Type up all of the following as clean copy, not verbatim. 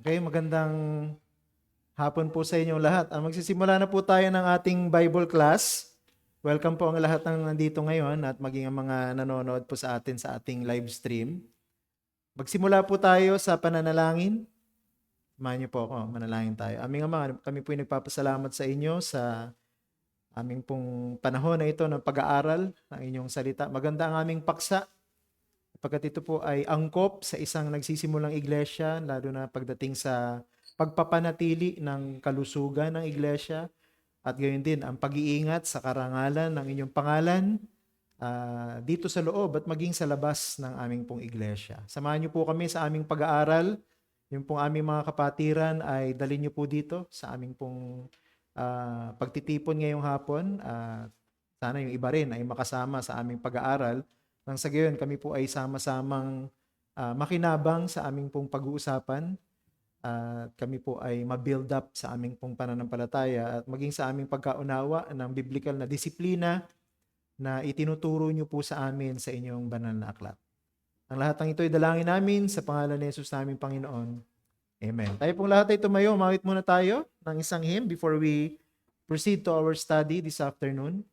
Okay, magandang hapon po sa inyong lahat. Magsisimula na po tayo ng ating Bible class. Welcome po ang lahat ng nandito ngayon at maging ang mga nanonood po sa atin sa ating live stream. Magsimula po tayo sa pananalangin. Samahan niyo po ako, manalangin tayo. Aming Ama, kami po ay nagpapasalamat sa inyo sa aming pong panahon na ito ng pag-aaral ng inyong salita. Maganda ang aming paksa pagkat ito po ay angkop sa isang nagsisimulang iglesia, lalo na pagdating sa pagpapanatili ng kalusugan ng iglesia at gayon din ang pag-iingat sa karangalan ng inyong pangalan dito sa loob at maging sa labas ng aming pong iglesia. Samahan niyo po kami sa aming pag-aaral. Yung pong aming mga kapatiran ay dalhin niyo po dito sa aming pong pagtitipon ngayong hapon. Sana yung iba rin ay makasama sa aming pag-aaral nang sa gayon kami po ay sama-samang makinabang sa aming pong pag-uusapan at kami po ay ma-build up sa aming pong pananampalataya at maging sa aming pagkaunawa ng biblical na disiplina na itinuturo niyo po sa amin sa inyong banal na aklat. Ang lahat ng ito ay dalangin namin sa pangalan ni Jesus naming Panginoon. Amen. Tayo pong lahat ay tumayo. Umawit muna tayo ng isang hymn before we proceed to our study this afternoon.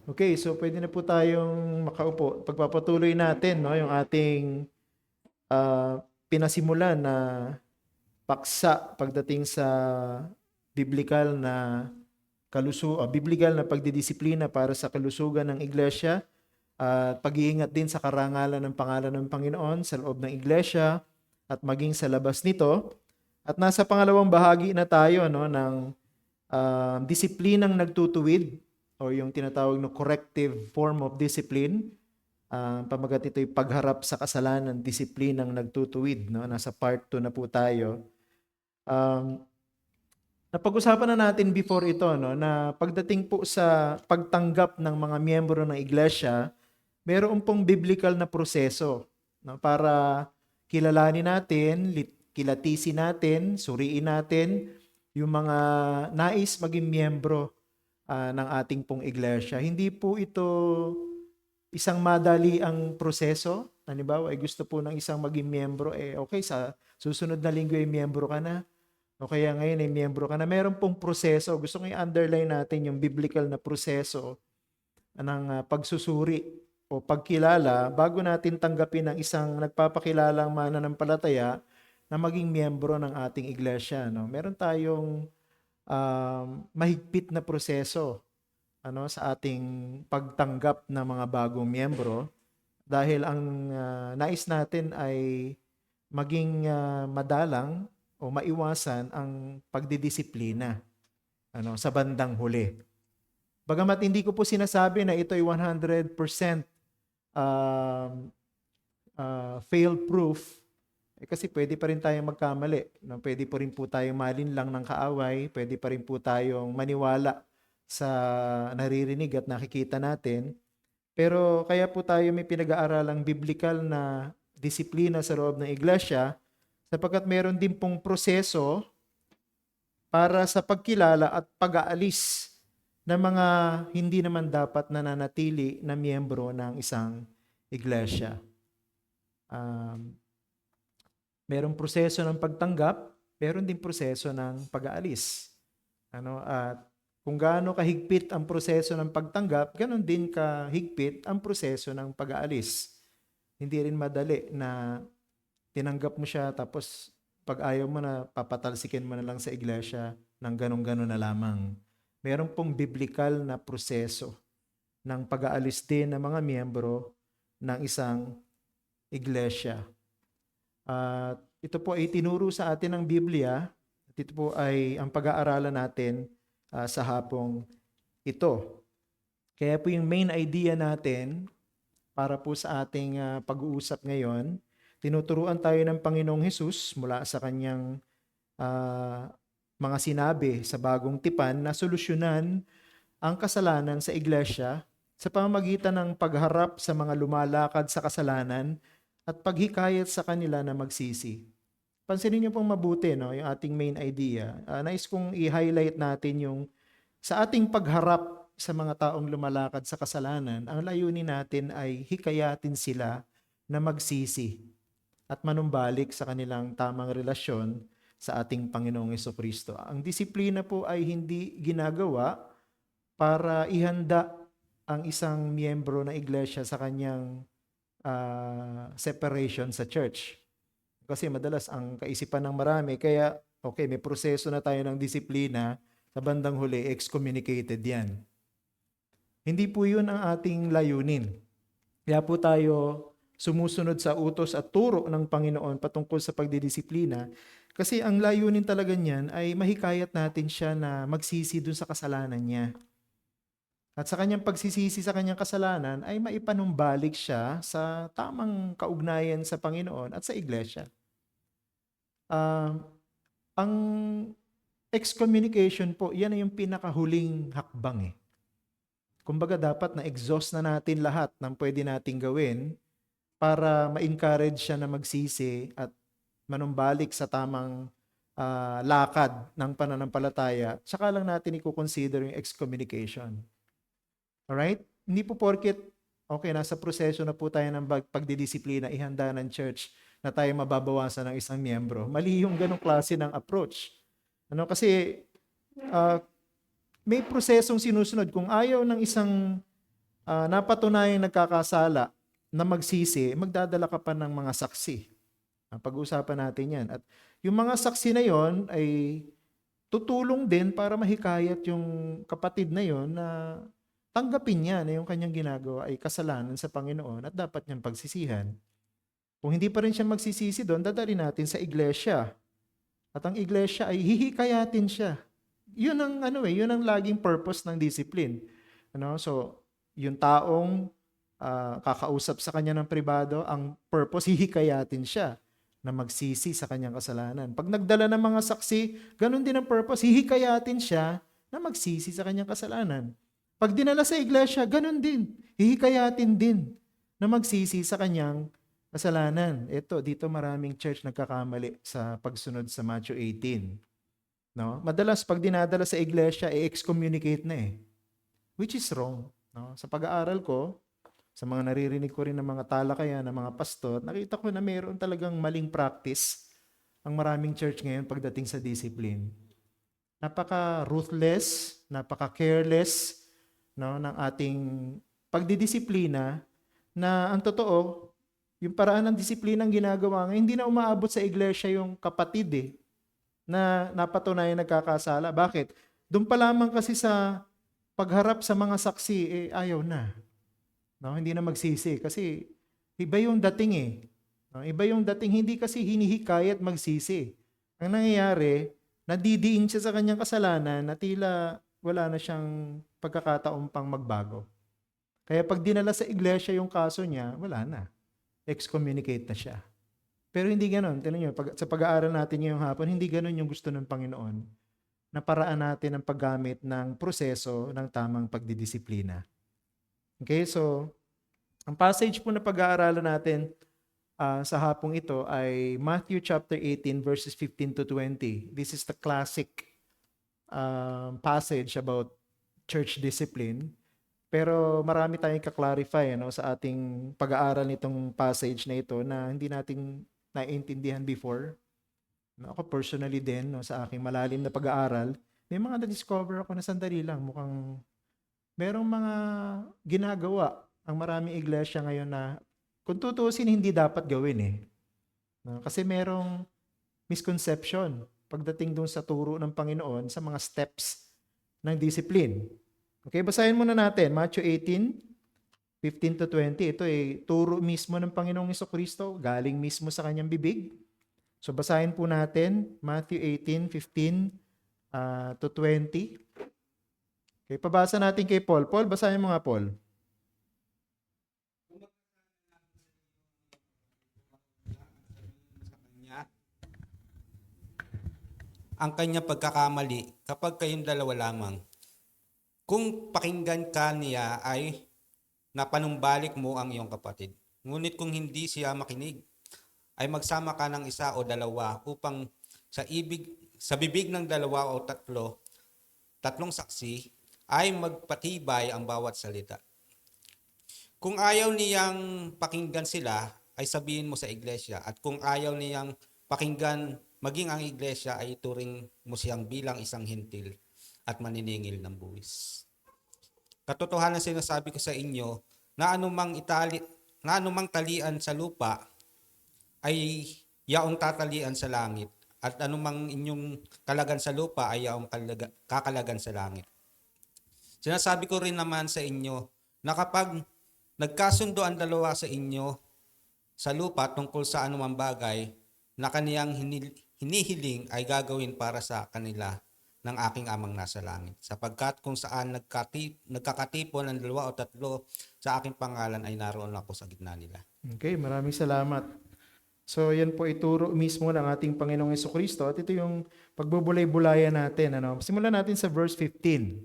Okay, so pwede na po tayong makaupo. Pagpapatuloy natin yung ating pinasimulan na paksa pagdating sa biblical na biblical na pagdidisiplina para sa kalusugan ng iglesia at pag-iingat din sa karangalan ng pangalan ng Panginoon sa loob ng iglesia at maging sa labas nito. At nasa pangalawang bahagi na tayo ng disiplinang nagtutuwid o yung tinatawag na corrective form of discipline. Pamagat ito'y pagharap sa kasalanan, disiplinang nagtutuwid. Nasa part 2 na po tayo. Napag-usapan na natin before ito, no, na pagdating po sa pagtanggap ng mga miyembro ng iglesia, meron pong biblical na proseso, no, para kilalanin natin, kilatisin natin, suriin natin yung mga nais maging miyembro ng ating pong iglesia. Hindi po ito isang madali ang proseso. Halimbawa, ay gusto po ng isang maging miyembro, okay, sa susunod na linggo ay miyembro ka na. O kaya ngayon ay miyembro ka na. Meron pong proseso. Gusto ko i-underline natin yung biblical na proseso ng pagsusuri o pagkilala bago natin tanggapin ang isang nagpapakilalang mananampalataya na maging miyembro ng ating iglesia. No? Meron tayong mahigpit na proseso sa ating pagtanggap ng mga bagong miyembro dahil ang nais natin ay maging madalang o maiwasan ang pagdidisiplina sa bandang huli. Bagamat hindi ko po sinasabi na ito ay 100% fail-proof, kasi pwede pa rin tayong magkamali. No? Pwede pa rin po tayong malinlang ng kaaway, pwede pa rin po tayong maniwala sa naririnig at nakikita natin. Pero kaya po tayo may pinag-aaralang biblical na disiplina sa loob ng iglesia sapagkat meron din pong proseso para sa pagkilala at pag-aalis ng mga hindi naman dapat nananatili na miyembro ng isang iglesia. Merong proseso ng pagtanggap, meron din proseso ng pag-aalis. At kung gaano kahigpit ang proseso ng pagtanggap, ganoon din kahigpit ang proseso ng pag-aalis. Hindi rin madali na tinanggap mo siya tapos pag ayaw mo na papatalsikin mo na lang sa iglesia ng ganun-ganon na lamang. Meron pong biblical na proseso ng pag-aalis din ng mga miyembro ng isang iglesia. At ito po ay tinuro sa atin ng Biblia at ito po ay ang pag-aaralan natin sa hapong ito. Kaya po yung main idea natin para po sa ating pag-uusap ngayon, tinuturuan tayo ng Panginoong Hesus mula sa kanyang mga sinabi sa bagong tipan na solusyonan ang kasalanan sa iglesia sa pamamagitan ng pagharap sa mga lumalakad sa kasalanan at paghikayat sa kanila na magsisi. Pansinin niyo pong mabuti, no, yung ating main idea. Nais kong i-highlight natin yung sa ating pagharap sa mga taong lumalakad sa kasalanan, ang layunin natin ay hikayatin sila na magsisi at manumbalik sa kanilang tamang relasyon sa ating Panginoong Jesucristo. Ang disiplina po ay hindi ginagawa para ihanda ang isang miyembro ng iglesia sa kanyang separation sa church. Kasi madalas ang kaisipan ng marami, kaya okay, may proseso na tayo ng disiplina, sa bandang huli, excommunicated yan. Hindi po yun ang ating layunin. Kaya po tayo sumusunod sa utos at turo ng Panginoon patungkol sa pagdidisiplina, kasi ang layunin talaga niyan ay mahikayat natin siya na magsisi dun sa kasalanan niya. At sa kanyang pagsisisi sa kanyang kasalanan ay maipanumbalik siya sa tamang kaugnayan sa Panginoon at sa iglesia. Ang excommunication po, yan ay yung pinakahuling hakbang . Kumbaga dapat na-exhaust na natin lahat ng pwede nating gawin para ma-encourage siya na magsisi at manumbalik sa tamang lakad ng pananampalataya. Tsaka lang natin i-consider yung excommunication. Alright? Hindi po porket, okay, nasa proseso na po tayo ng pagdidisiplina, ihanda ng church na tayo mababawasan ng isang miyembro. Mali yung ganong klase ng approach. Kasi may prosesong sinusunod. Kung ayaw ng isang napatunayang nagkakasala na magsisi, magdadala ka pa ng mga saksi. Pag-uusapan natin yan. At yung mga saksi na yon ay tutulong din para mahikayat yung kapatid na yon na tanggapin niya na yung kanyang ginagawa ay kasalanan sa Panginoon at dapat niyang pagsisihan. Kung hindi pa rin siya magsisisi doon, dadali natin sa iglesia. At ang iglesia ay hihikayatin siya. Yun ang yun ang laging purpose ng discipline. So, yung taong kakausap sa kanya ng pribado, ang purpose hihikayatin siya na magsisi sa kanyang kasalanan. Pag nagdala ng mga saksi, ganun din ang purpose. Hihikayatin siya na magsisi sa kanyang kasalanan. Pag dinala sa iglesia, ganun din. Hihikayatin din na magsisi sa kanyang kasalanan. Ito, dito maraming church nagkakamali sa pagsunod sa Matthew 18. No? Madalas, pag dinadala sa iglesia, i-excommunicate na eh. Which is wrong. No? Sa pag-aaral ko, sa mga naririnig ko rin ng mga talakayan, ng mga pastor, nakita ko na mayroon talagang maling practice ang maraming church ngayon pagdating sa discipline. Napaka-ruthless, napaka-careless, no, ng ating pagdidisiplina na ang totoo, yung paraan ng disiplina ang ginagawa ngayon, hindi na umaabot sa iglesia yung kapatid na napatunayan nagkakasala. Bakit? Doon pa lamang kasi sa pagharap sa mga saksi, ayaw na. No, hindi na magsisi kasi iba yung dating . No, iba yung dating, hindi kasi hinihikayat magsisi. Ang nangyayari, nadidiin siya sa kanyang kasalanan na tila wala na siyang pagkakataon pang magbago. Kaya pag dinala sa iglesia yung kaso niya, wala na. Excommunicate na siya. Pero hindi ganoon. Tingnan niyo, sa pag-aaral natin ngayong hapon, hindi ganoon yung gusto ng Panginoon na paraan natin ang paggamit ng proseso ng tamang pagdidisiplina. Okay, so ang passage po na pag-aaralan natin sa hapong ito ay Matthew chapter 18 verses 15 to 20. This is the classic passage about church discipline. Pero marami tayong kaklarify sa ating pag-aaral nitong passage na ito na hindi natin naiintindihan before. Ako personally din, sa aking malalim na pag-aaral, may mga na-discover ako na sandali lang, mukhang merong mga ginagawa ang maraming iglesia ngayon na kung tutuusin hindi dapat gawin . Kasi merong misconception pagdating dun sa turo ng Panginoon sa mga steps ng discipline. Okay, basahin muna natin Matthew 18, 15 to 20. Ito ay turo mismo ng Panginoong Jesucristo, galing mismo sa kanyang bibig. So basahin po natin Matthew 18, 15 to 20. Okay, pabasa natin kay Paul. Paul, basahin mo nga, Paul. Ang kanya pagkakamali kapag kayong dalawa lamang. Kung pakinggan ka niya ay napanumbalik mo ang iyong kapatid. Ngunit kung hindi siya makinig, ay magsama ka ng isa o dalawa upang sa bibig ng dalawa o tatlong saksi ay magpatibay ang bawat salita. Kung ayaw niyang pakinggan sila, ay sabihin mo sa iglesia. At kung ayaw niyang pakinggan maging ang iglesia, ay ituring mo siyang bilang isang hintil at maniningil ng buwis. Katotohanan sinasabi ko sa inyo na anumang talian sa lupa ay yaong tatalian sa langit, at anumang inyong kalagan sa lupa ay yaong kakalagan sa langit. Sinasabi ko rin naman sa inyo na kapag nagkasundo ang dalawa sa inyo sa lupa tungkol sa anumang bagay na kaniyang hinihiling, ay gagawin para sa kanila ng aking amang nasa langit. Sapagkat kung saan nagkakatipon ang dalawa o tatlo sa aking pangalan, ay naroon ako sa gitna nila. Okay, maraming salamat. So yan po ituro mismo ng ating Panginoong Jesucristo, at ito yung pagbubulay-bulayan natin. Simulan natin sa verse 15.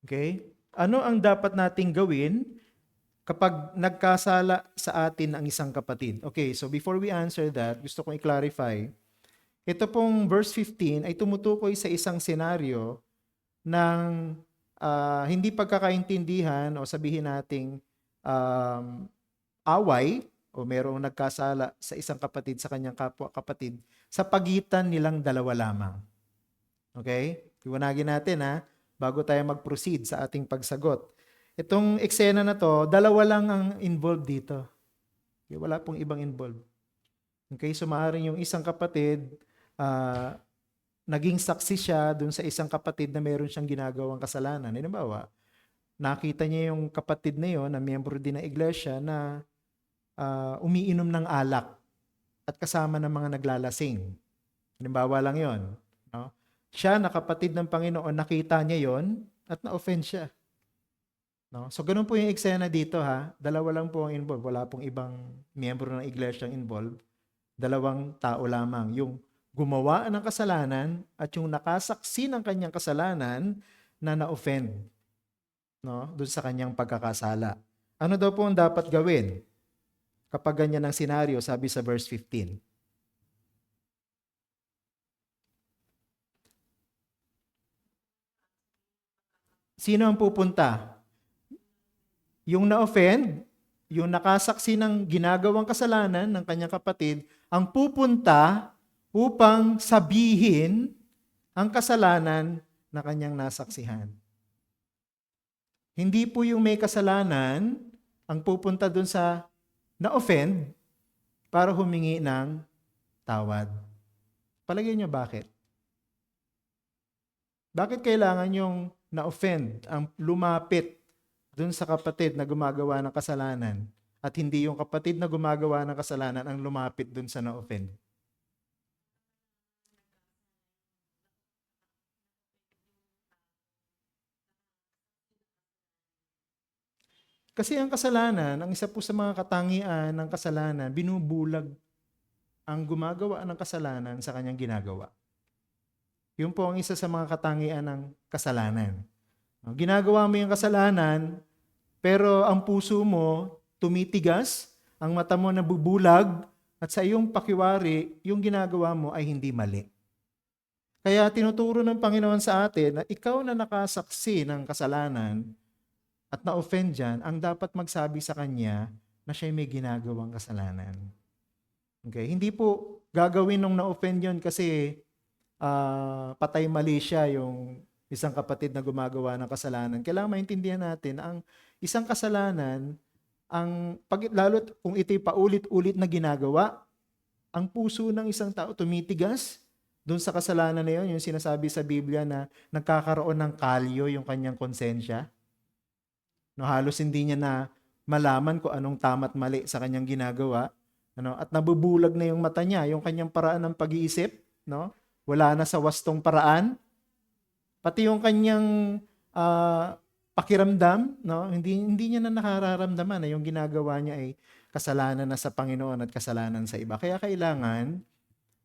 Okay? Ano ang dapat nating gawin kapag nagkasala sa atin ang isang kapatid? Okay, so before we answer that, gusto kong i-clarify. Ito pong verse 15 ay tumutukoy sa isang senaryo ng hindi pagkakaintindihan o sabihin nating away o merong nagkasala sa isang kapatid sa kanyang kapwa kapatid sa pagitan nilang dalawa lamang. Okay? Iwanagin natin bago tayo mag-proceed sa ating pagsagot. Itong eksena na to, dalawa lang ang involved dito. Okay, wala pong ibang involved. Okay, so maaaring yung isang kapatid, naging saksi siya dun sa isang kapatid na meron siyang ginagawang kasalanan. Halimbawa, nakita niya yung kapatid na yon na miyembro din ng iglesia na umiinom ng alak at kasama ng mga naglalasing. Halimbawa lang yon. No? Siya na kapatid ng Panginoon, nakita niya yon at na-offend siya. No? So, ganun po yung eksena dito ha. Dalawa lang po ang involved. Wala pong ibang miyembro ng iglesia involved. Dalawang tao lamang. Yung gumawa ng kasalanan at yung nakasaksi ng kanyang kasalanan na na-offend, no? Doon sa kanyang pagkakasala. Ano daw po ang dapat gawin kapag ganyan ang senaryo, sabi sa verse 15? Sino ang pupunta? Yung na-offend, yung nakasaksi ng ginagawang kasalanan ng kanyang kapatid, ang pupunta upang sabihin ang kasalanan na kanyang nasaksihan. Hindi po yung may kasalanan ang pupunta dun sa na-offend para humingi ng tawad. Palagay niyo bakit? Bakit kailangan yung na-offend ang lumapit dun sa kapatid na gumagawa ng kasalanan at hindi yung kapatid na gumagawa ng kasalanan ang lumapit dun sa na-offend? Kasi ang kasalanan, ang isa po sa mga katangian ng kasalanan, binubulag ang gumagawa ng kasalanan sa kanyang ginagawa. Yun po ang isa sa mga katangian ng kasalanan. Ginagawa mo yung kasalanan, pero ang puso mo tumitigas, ang mata mo nabubulag, at sa iyong pakiwari, yung ginagawa mo ay hindi mali. Kaya tinuturo ng Panginoon sa atin na ikaw na nakasaksi ng kasalanan at na-offend dyan, ang dapat magsabi sa kanya na siya'y may ginagawang kasalanan. Okay? Hindi po gagawin nung na-offend yun kasi patay mali siya yung isang kapatid na gumagawa ng kasalanan. Kailangan maintindihan natin na ang isang kasalanan, lalo kung ito'y paulit-ulit na ginagawa, ang puso ng isang tao tumitigas doon sa kasalanan na yun, yung sinasabi sa Biblia na nagkakaroon ng kalyo yung kanyang konsensya. No, halos hindi niya na malaman kung anong tama't mali sa kanyang ginagawa. Ano, at nabubulag na yung mata niya, yung kanyang paraan ng pag-iisip, no? Wala na sa wastong paraan. Pati yung kanyang pakiramdam, no? Hindi niya na nakararamdaman na yung ginagawa niya ay kasalanan na sa Panginoon at kasalanan sa iba. Kaya kailangan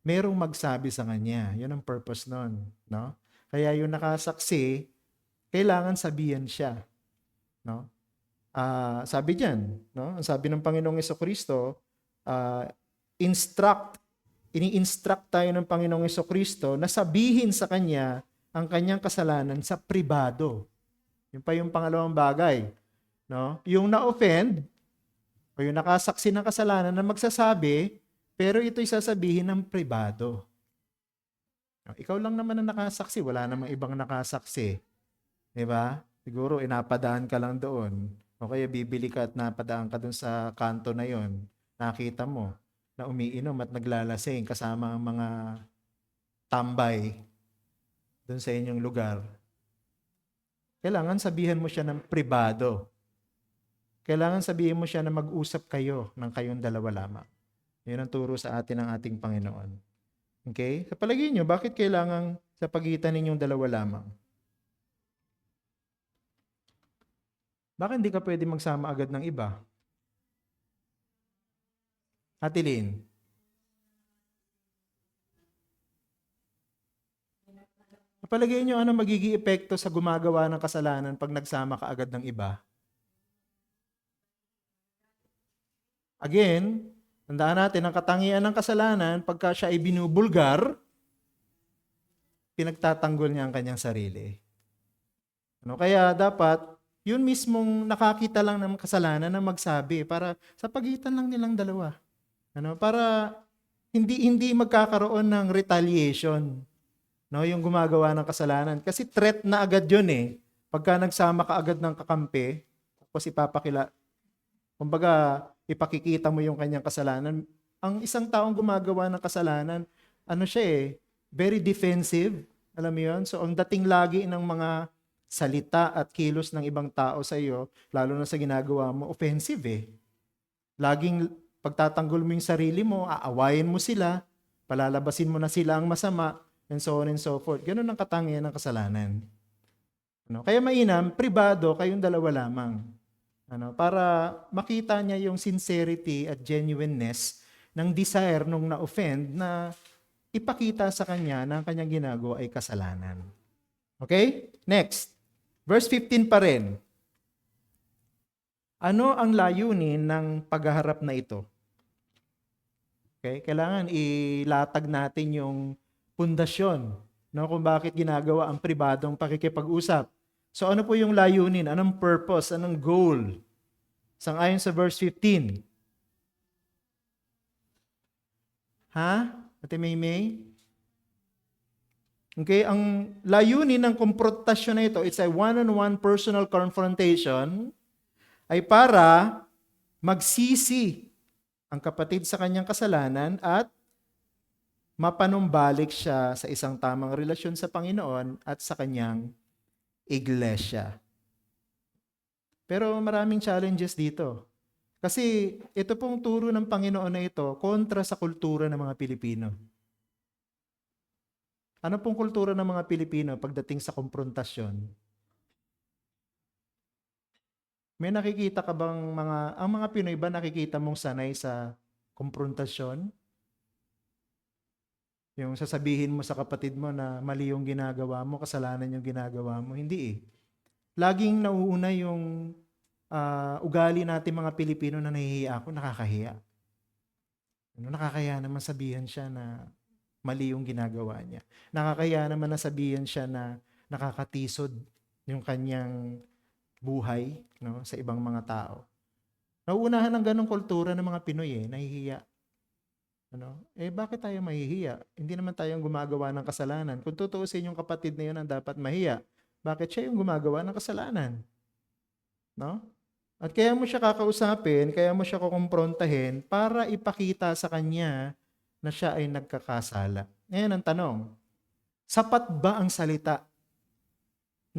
merong magsabi sa kanya. Yun ang purpose nun, no? Kaya yung nakasaksi, kailangan sabihan siya, no? Sabi diyan, no? Ang sabi ng Panginoong Jesucristo, ini-instruct tayo ng Panginoong Jesucristo na sabihin sa kanya ang kanyang kasalanan sa pribado. Yun pa yung pangalawang bagay, no? Yung na-offend o yung nakasaksi ng kasalanan na magsasabi, pero ito'y sasabihin ng pribado. No? Ikaw lang naman ang nakasaksi, wala namang ibang nakasaksi. 'Di ba? Siguro inapadaan ka lang doon. O kaya bibili ka at napadaan ka doon sa kanto na yon. Nakita mo na umiinom at naglalasing kasama ang mga tambay doon sa inyong lugar. Kailangan sabihan mo siya ng pribado. Kailangan sabihin mo siya na mag-usap kayo ng kayong dalawa lamang. Yun ang turo sa atin ng ating Panginoon. Okay? Sa palagay nyo, bakit kailangan sa pagitan ninyong dalawa lamang? Bakit hindi ka pwede magsama agad ng iba? Ate Lynn? Sa palagay nyo, ano magiging epekto sa gumagawa ng kasalanan pag nagsama ka agad ng iba? Again, tandaan natin, ang katangian ng kasalanan, pagka siya ay binubulgar, pinagtatanggol niya ang kanyang sarili. Ano, kaya dapat, yun mismong nakakita lang ng kasalanan na magsabi para sa pagitan lang nilang dalawa. Ano, para hindi magkakaroon ng retaliation, no, yung gumagawa ng kasalanan. Kasi threat na agad yun eh. Pagka nagsama ka agad ng kakampi, tapos ipakikita mo yung kanyang kasalanan. Ang isang taong gumagawa ng kasalanan, ano siya eh, very defensive. Alam mo yun? So, ang dating lagi ng mga salita at kilos ng ibang tao sa iyo, lalo na sa ginagawa mo, offensive eh. Laging pagtatanggol mo yung sarili mo, aawayin mo sila, palalabasin mo na sila ang masama, and so on and so forth. Ganun ang katangian ng kasalanan. Kaya mainam, pribado, kayong dalawa lamang. Para makita niya yung sincerity at genuineness ng desire nung na-offend na ipakita sa kanya na ang kanyang ginagawa ay kasalanan. Okay? Next. Verse 15 pa rin. Ano ang layunin ng paghaharap na ito? Okay? Kailangan ilatag natin yung pundasyon, kung bakit ginagawa ang pribadong pakikipag-usap. So ano po yung layunin? Anong purpose? Anong goal? Sangayon sa verse 15. Ha? Ate Maymay? Okay, ang layunin ng komprontasyon na ito, it's a one-on-one personal confrontation, ay para magsisi ang kapatid sa kanyang kasalanan at mapanumbalik siya sa isang tamang relasyon sa Panginoon at sa kanyang iglesia. Pero maraming challenges dito. Kasi ito pong turo ng Panginoon na ito kontra sa kultura ng mga Pilipino. Ano pong kultura ng mga Pilipino pagdating sa komprontasyon? May nakikita ka bang ang mga Pinoy ba nakikita mong sanay sa komprontasyon? Yung sasabihin mo sa kapatid mo na mali yung ginagawa mo, kasalanan yung ginagawa mo. Hindi eh. Laging nauuna yung ugali natin mga Pilipino na nahihiya ako, nakakahiya. Nakakahiya naman sabihan siya na mali yung ginagawa niya. Nakakahiya naman na sabihan siya na nakakatisod yung kanyang buhay sa ibang mga tao. Nauunahan ng ganong kultura ng mga Pinoy nahihiya. Bakit tayo mahihiya? Hindi naman tayong gumagawa ng kasalanan. Kung tutuusin yung kapatid na yun ang dapat mahiya, bakit siya yung gumagawa ng kasalanan? At kaya mo siya kakausapin, kaya mo siya kukumprontahin para ipakita sa kanya na siya ay nagkakasala. Ngayon ang tanong, sapat ba ang salita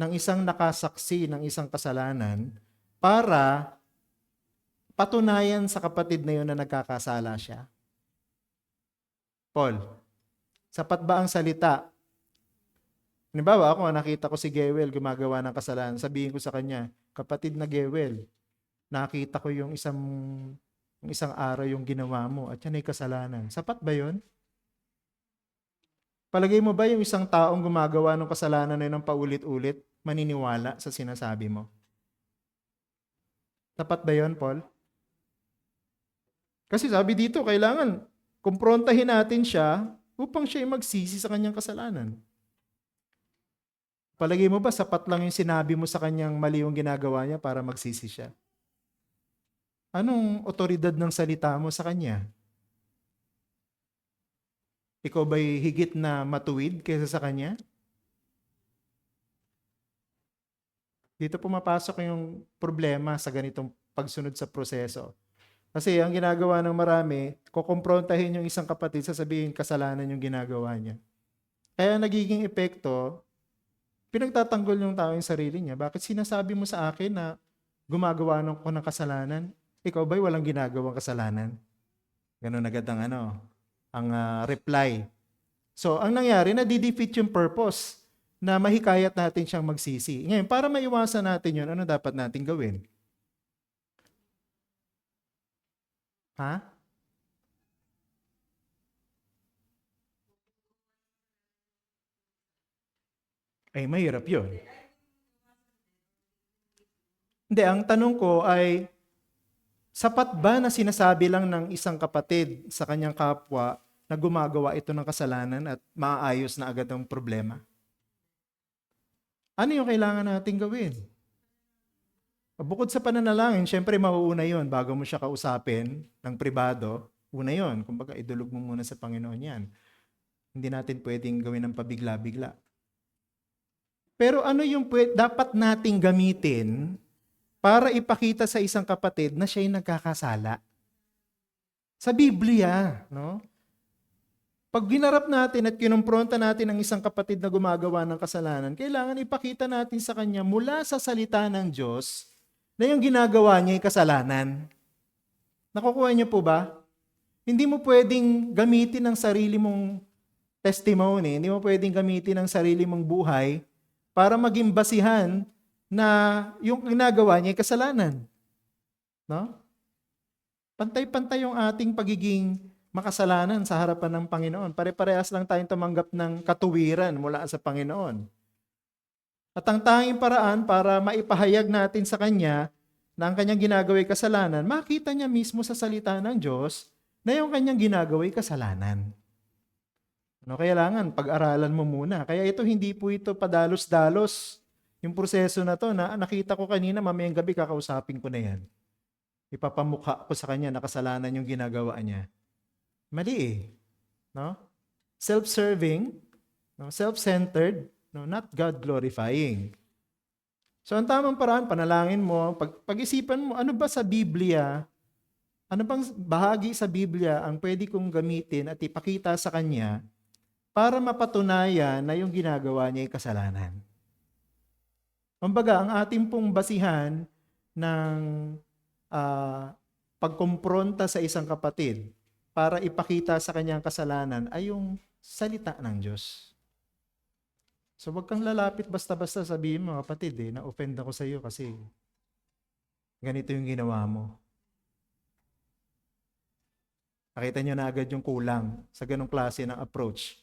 ng isang nakasaksi ng isang kasalanan para patunayan sa kapatid na yun na nagkakasala siya? Paul, sapat ba ang salita? Halimbawa, ako nakita ko si Gewel gumagawa ng kasalanan, sabihin ko sa kanya, kapatid na Gewel, nakita ko yung isang araw yung ginawa mo at yan ay kasalanan. Sapat ba yun? Palagay mo ba yung isang taong gumagawa ng kasalanan na yun ng paulit-ulit, maniniwala sa sinasabi mo? Sapat ba yun, Paul? Kasi sabi dito, kailangan kumprontahin natin siya upang siya ay magsisi sa kanyang kasalanan. Palagay mo ba sapat lang yung sinabi mo sa kanyang mali yung ginagawa niya para magsisi siya? Anong otoridad ng salita mo sa kanya? Ikaw ba'y higit na matuwid kaysa sa kanya? Dito pumapasok yung problema sa ganitong pagsunod sa proseso. Kasi ang ginagawa ng marami, kukumprontahin yung isang kapatid, sasabihin kasalanan yung ginagawa niya. Kaya nagiging epekto, pinagtatanggol yung tao yung sarili niya. Bakit sinasabi mo sa akin na gumagawa ko ng kasalanan? Ikaw ba'y walang ginagawang kasalanan? Ganun agad ang reply. So, ang nangyari, nadidefeat yung purpose na mahikayat natin siyang magsisi. Ngayon, para maiwasan natin yun, ano dapat natin gawin? Ha? Ay, mahirap yun. Hindi, ang tanong ko ay, sapat ba na sinasabi lang ng isang kapatid sa kanyang kapwa na gumagawa ito ng kasalanan at maayos na agad ang problema? Ano yung kailangan natin gawin? Bukod sa pananalangin, syempre mauuna yun bago mo siya kausapin ng pribado. Una yun, kumbaga idulog mo muna sa Panginoon yan. Hindi natin pwedeng gawin ng pabigla-bigla. Pero ano yung dapat nating gamitin para ipakita sa isang kapatid na siya'y nagkakasala? Sa Biblia, no? Pag ginarap natin at kinumpronta natin ang isang kapatid na gumagawa ng kasalanan, kailangan ipakita natin sa kanya mula sa salita ng Diyos na yung ginagawa niya ay kasalanan. Nakukuha niyo po ba? Hindi mo pwedeng gamitin ang sarili mong testimony, hindi mo pwedeng gamitin ang sarili mong buhay para maging basihan na yung ginagawa niya ay kasalanan. No? Pantay-pantay yung ating pagiging makasalanan sa harapan ng Panginoon. Pare-parehas lang tayong tumanggap ng katuwiran mula sa Panginoon. At ang tanging paraan para maipahayag natin sa Kanya na ang Kanyang ginagawa'y kasalanan, makita niya mismo sa salita ng Diyos na yung Kanyang ginagawa'y kasalanan. Kailangan pag-aralan mo muna. Kaya ito, hindi po ito padalos-dalos. Yung proseso na to, na nakita ko kanina, mamayang gabi kakausapin ko na yan. Ipapamukha ko sa kanya na kasalanan yung ginagawa niya. Mali eh. No? Self-serving, no? Self-centered, no? Not God-glorifying. So ang tamang paraan, panalangin mo, pag-isipan mo, ano ba sa Biblia, ano bang bahagi sa Biblia ang pwede kong gamitin at ipakita sa kanya para mapatunayan na yung ginagawa niya ay kasalanan. Kumbaga, ang ating pong basihan ng pagkompronta sa isang kapatid para ipakita sa kanyang kasalanan ay yung salita ng Diyos. So wag kang lalapit basta-basta sabihin mo, kapatid, na-offend ako sa iyo kasi ganito yung ginawa mo. Nakita nyo na agad yung kulang sa ganong klase ng approach.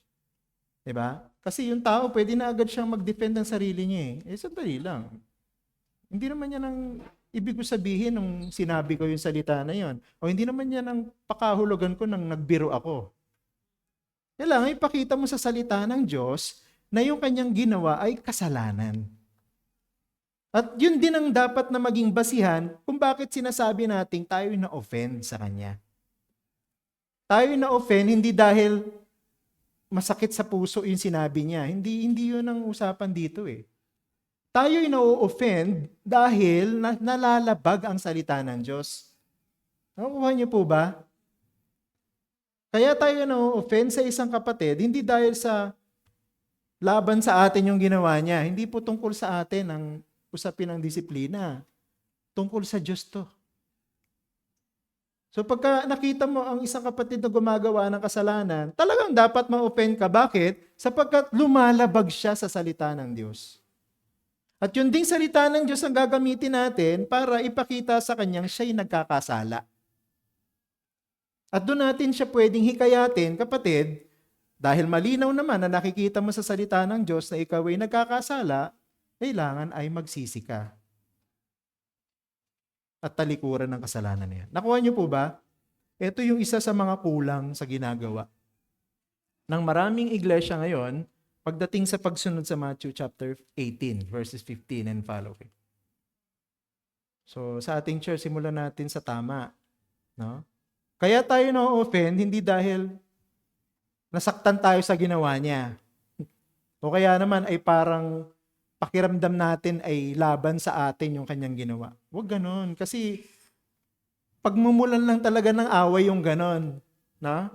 Diba? Kasi yung tao, pwede na agad siyang mag-defend ng sarili niya eh. Sandali lang. Hindi naman yan ang ibig ko sabihin nung sinabi ko yung salita na yon. O hindi naman yan ang pakahulugan ko nang nagbiro ako. Kailangan ipakita mo sa salita ng Diyos na yung kanyang ginawa ay kasalanan. At yun din ang dapat na maging basihan kung bakit sinasabi nating tayo na-offend sa kanya. Tayo na-offend hindi dahil masakit sa puso yung sinabi niya. Hindi yun ang usapan dito eh. Tayo'y na-offend dahil nalalabag ang salita ng Diyos. Nakukuha niyo po ba? Kaya tayo na-offend sa isang kapatid, hindi dahil sa laban sa atin yung ginawa niya. Hindi po tungkol sa atin ang usapin ng disiplina. Tungkol sa Diyos to. So pagka nakita mo ang isang kapatid na gumagawa ng kasalanan, talagang dapat ma-offend ka. Bakit? Sapagkat lumalabag siya sa salita ng Diyos. At yun ding salita ng Diyos ang gagamitin natin para ipakita sa kanyang siya'y nagkakasala. At doon natin siya pwedeng hikayatin, kapatid, dahil malinaw naman na nakikita mo sa salita ng Diyos na ikaw ay nagkakasala, kailangan ay magsisi ka. At talikuran ng kasalanan na yan. Nakuha niyo po ba? Ito yung isa sa mga kulang sa ginagawa ng maraming iglesia ngayon pagdating sa pagsunod sa Matthew chapter 18, verses 15 and following. So sa ating church, simulan natin sa tama. No? Kaya tayo na-offend, hindi dahil nasaktan tayo sa ginawa niya. O kaya naman ay parang pakiramdam natin ay laban sa atin yung kanyang ginawa. Huwag ganon. Kasi pagmumulan lang talaga ng away yung ganon. Na?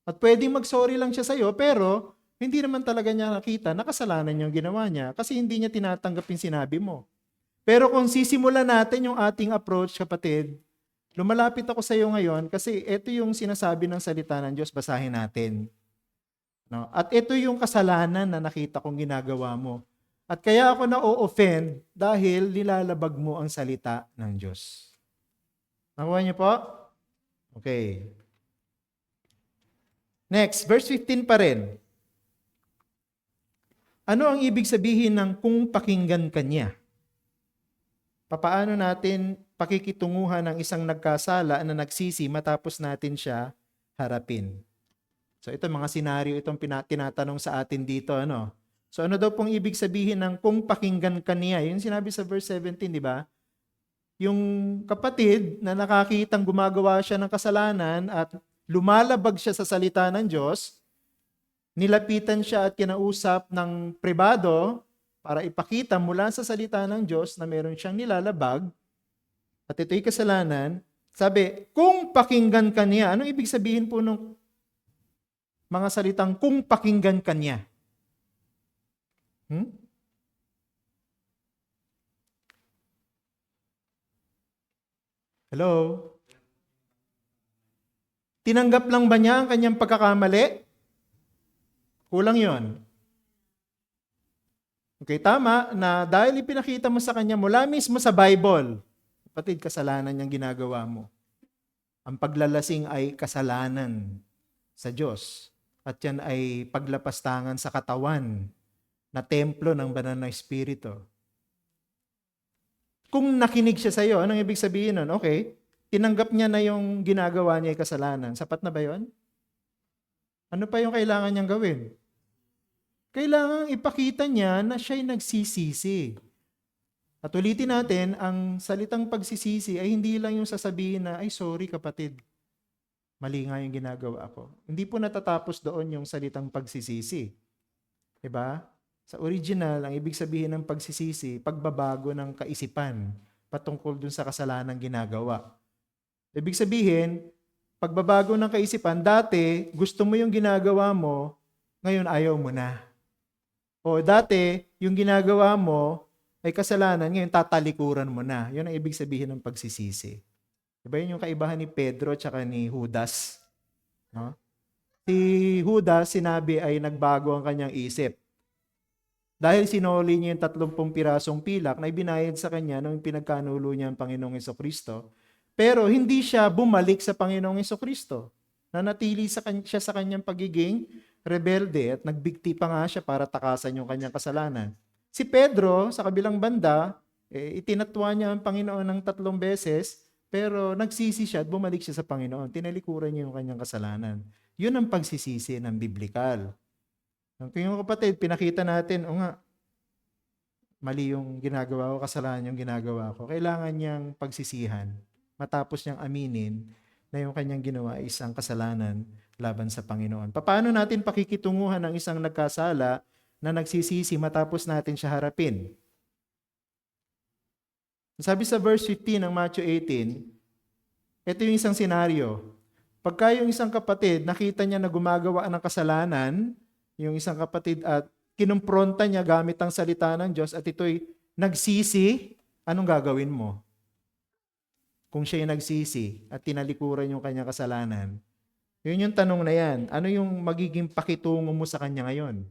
At pwedeng mag-sorry lang siya sa'yo, pero hindi naman talaga niya nakita na kasalanan yung ginawa niya kasi hindi niya tinatanggap yung sinabi mo. Pero kung sisimulan natin yung ating approach, kapatid, lumalapit ako sa iyo ngayon kasi ito yung sinasabi ng salita ng Diyos, basahin natin. No? At ito yung kasalanan na nakita kong ginagawa mo. At kaya ako na-offend dahil nilalabag mo ang salita ng Diyos. Nakuha niyo po? Okay. Next, verse 15 pa rin. Ano ang ibig sabihin ng kung pakinggan ka niya? Papaano natin pakikitunguhan ng isang nagkasala na nagsisi matapos natin siya harapin? So ito mga senaryo itong tinatanong sa atin dito. So ano daw pong ibig sabihin ng kung pakinggan ka niya? Yung sinabi sa verse 17, di ba? Yung kapatid na nakakitang gumagawa siya ng kasalanan at lumalabag siya sa salita ng Diyos, nilapitan siya at kinausap ng pribado para ipakita mula sa salita ng Diyos na meron siyang nilalabag at ito'y kasalanan. Sabi, kung pakinggan ka niya, anong ibig sabihin po ng mga salitang kung pakinggan ka niya? Hello? Tinanggap lang ba niya ang kanyang pagkakamali? Kulang yon. Okay, tama na dahil ipinakita mo sa kanya mula mismo sa Bible, kapatid, kasalanan niyang ginagawa mo. Ang paglalasing ay kasalanan sa Diyos. At yan ay paglapastangan sa katawan na templo ng banal na Espiritu. Kung nakinig siya sa iyo, anong ibig sabihin nun? Okay, tinanggap niya na yung ginagawa niya ay kasalanan. Sapat na ba yun? Ano pa yung kailangan niyang gawin? Kailangan ipakita niya na siya'y nagsisisi. At ulitin natin, ang salitang pagsisisi ay hindi lang yung sasabihin na, ay sorry kapatid, mali nga yung ginagawa ko. Hindi po natatapos doon yung salitang pagsisisi. Diba? Sa original, ang ibig sabihin ng pagsisisi, pagbabago ng kaisipan patungkol dun sa kasalanang ginagawa. Ibig sabihin, pagbabago ng kaisipan, dati gusto mo yung ginagawa mo, ngayon ayaw mo na. O dati, yung ginagawa mo ay kasalanan, ngayon tatalikuran mo na. Yun ang ibig sabihin ng pagsisisi. Diba yun yung kaibahan ni Pedro at ni Judas? No? Si Judas, sinabi ay nagbago ang kanyang isip. Dahil sinoli niya yung 30 pirasong pilak na ibinayad sa kanya nung pinagkanulo niya ang Panginoong Jesucristo. Pero hindi siya bumalik sa Panginoong Jesucristo. Nanatili siya sa kanyang pagiging rebelde at nagbigti pa nga siya para takasan yung kanyang kasalanan. Si Pedro, sa kabilang banda, itinatwa niya ang Panginoon ng 3 beses, pero nagsisi siya at bumalik siya sa Panginoon. Tinalikuran niya yung kanyang kasalanan. Yun ang pagsisisi ng biblikal. Kung yung kapatid, pinakita natin, o nga, mali yung ginagawa ko, kasalanan yung ginagawa ko. Kailangan niyang pagsisihan. Matapos niyang aminin na yung kanyang ginawa ay isang kasalanan laban sa Panginoon. Paano natin pakikitunguhan ng isang nagkasala na nagsisisi matapos natin siya harapin? Sabi sa verse 15 ng Matthew 18, ito yung isang senaryo. Pagka yung isang kapatid, nakita niya na gumagawa ng kasalanan, yung isang kapatid at kinumpronta niya gamit ang salita ng Diyos at ito'y nagsisi, anong gagawin mo? Kung siya'y nagsisi at tinalikuran yung kanyang kasalanan, yun yung tanong na yan. Ano yung magiging pakitungo mo sa kanya ngayon?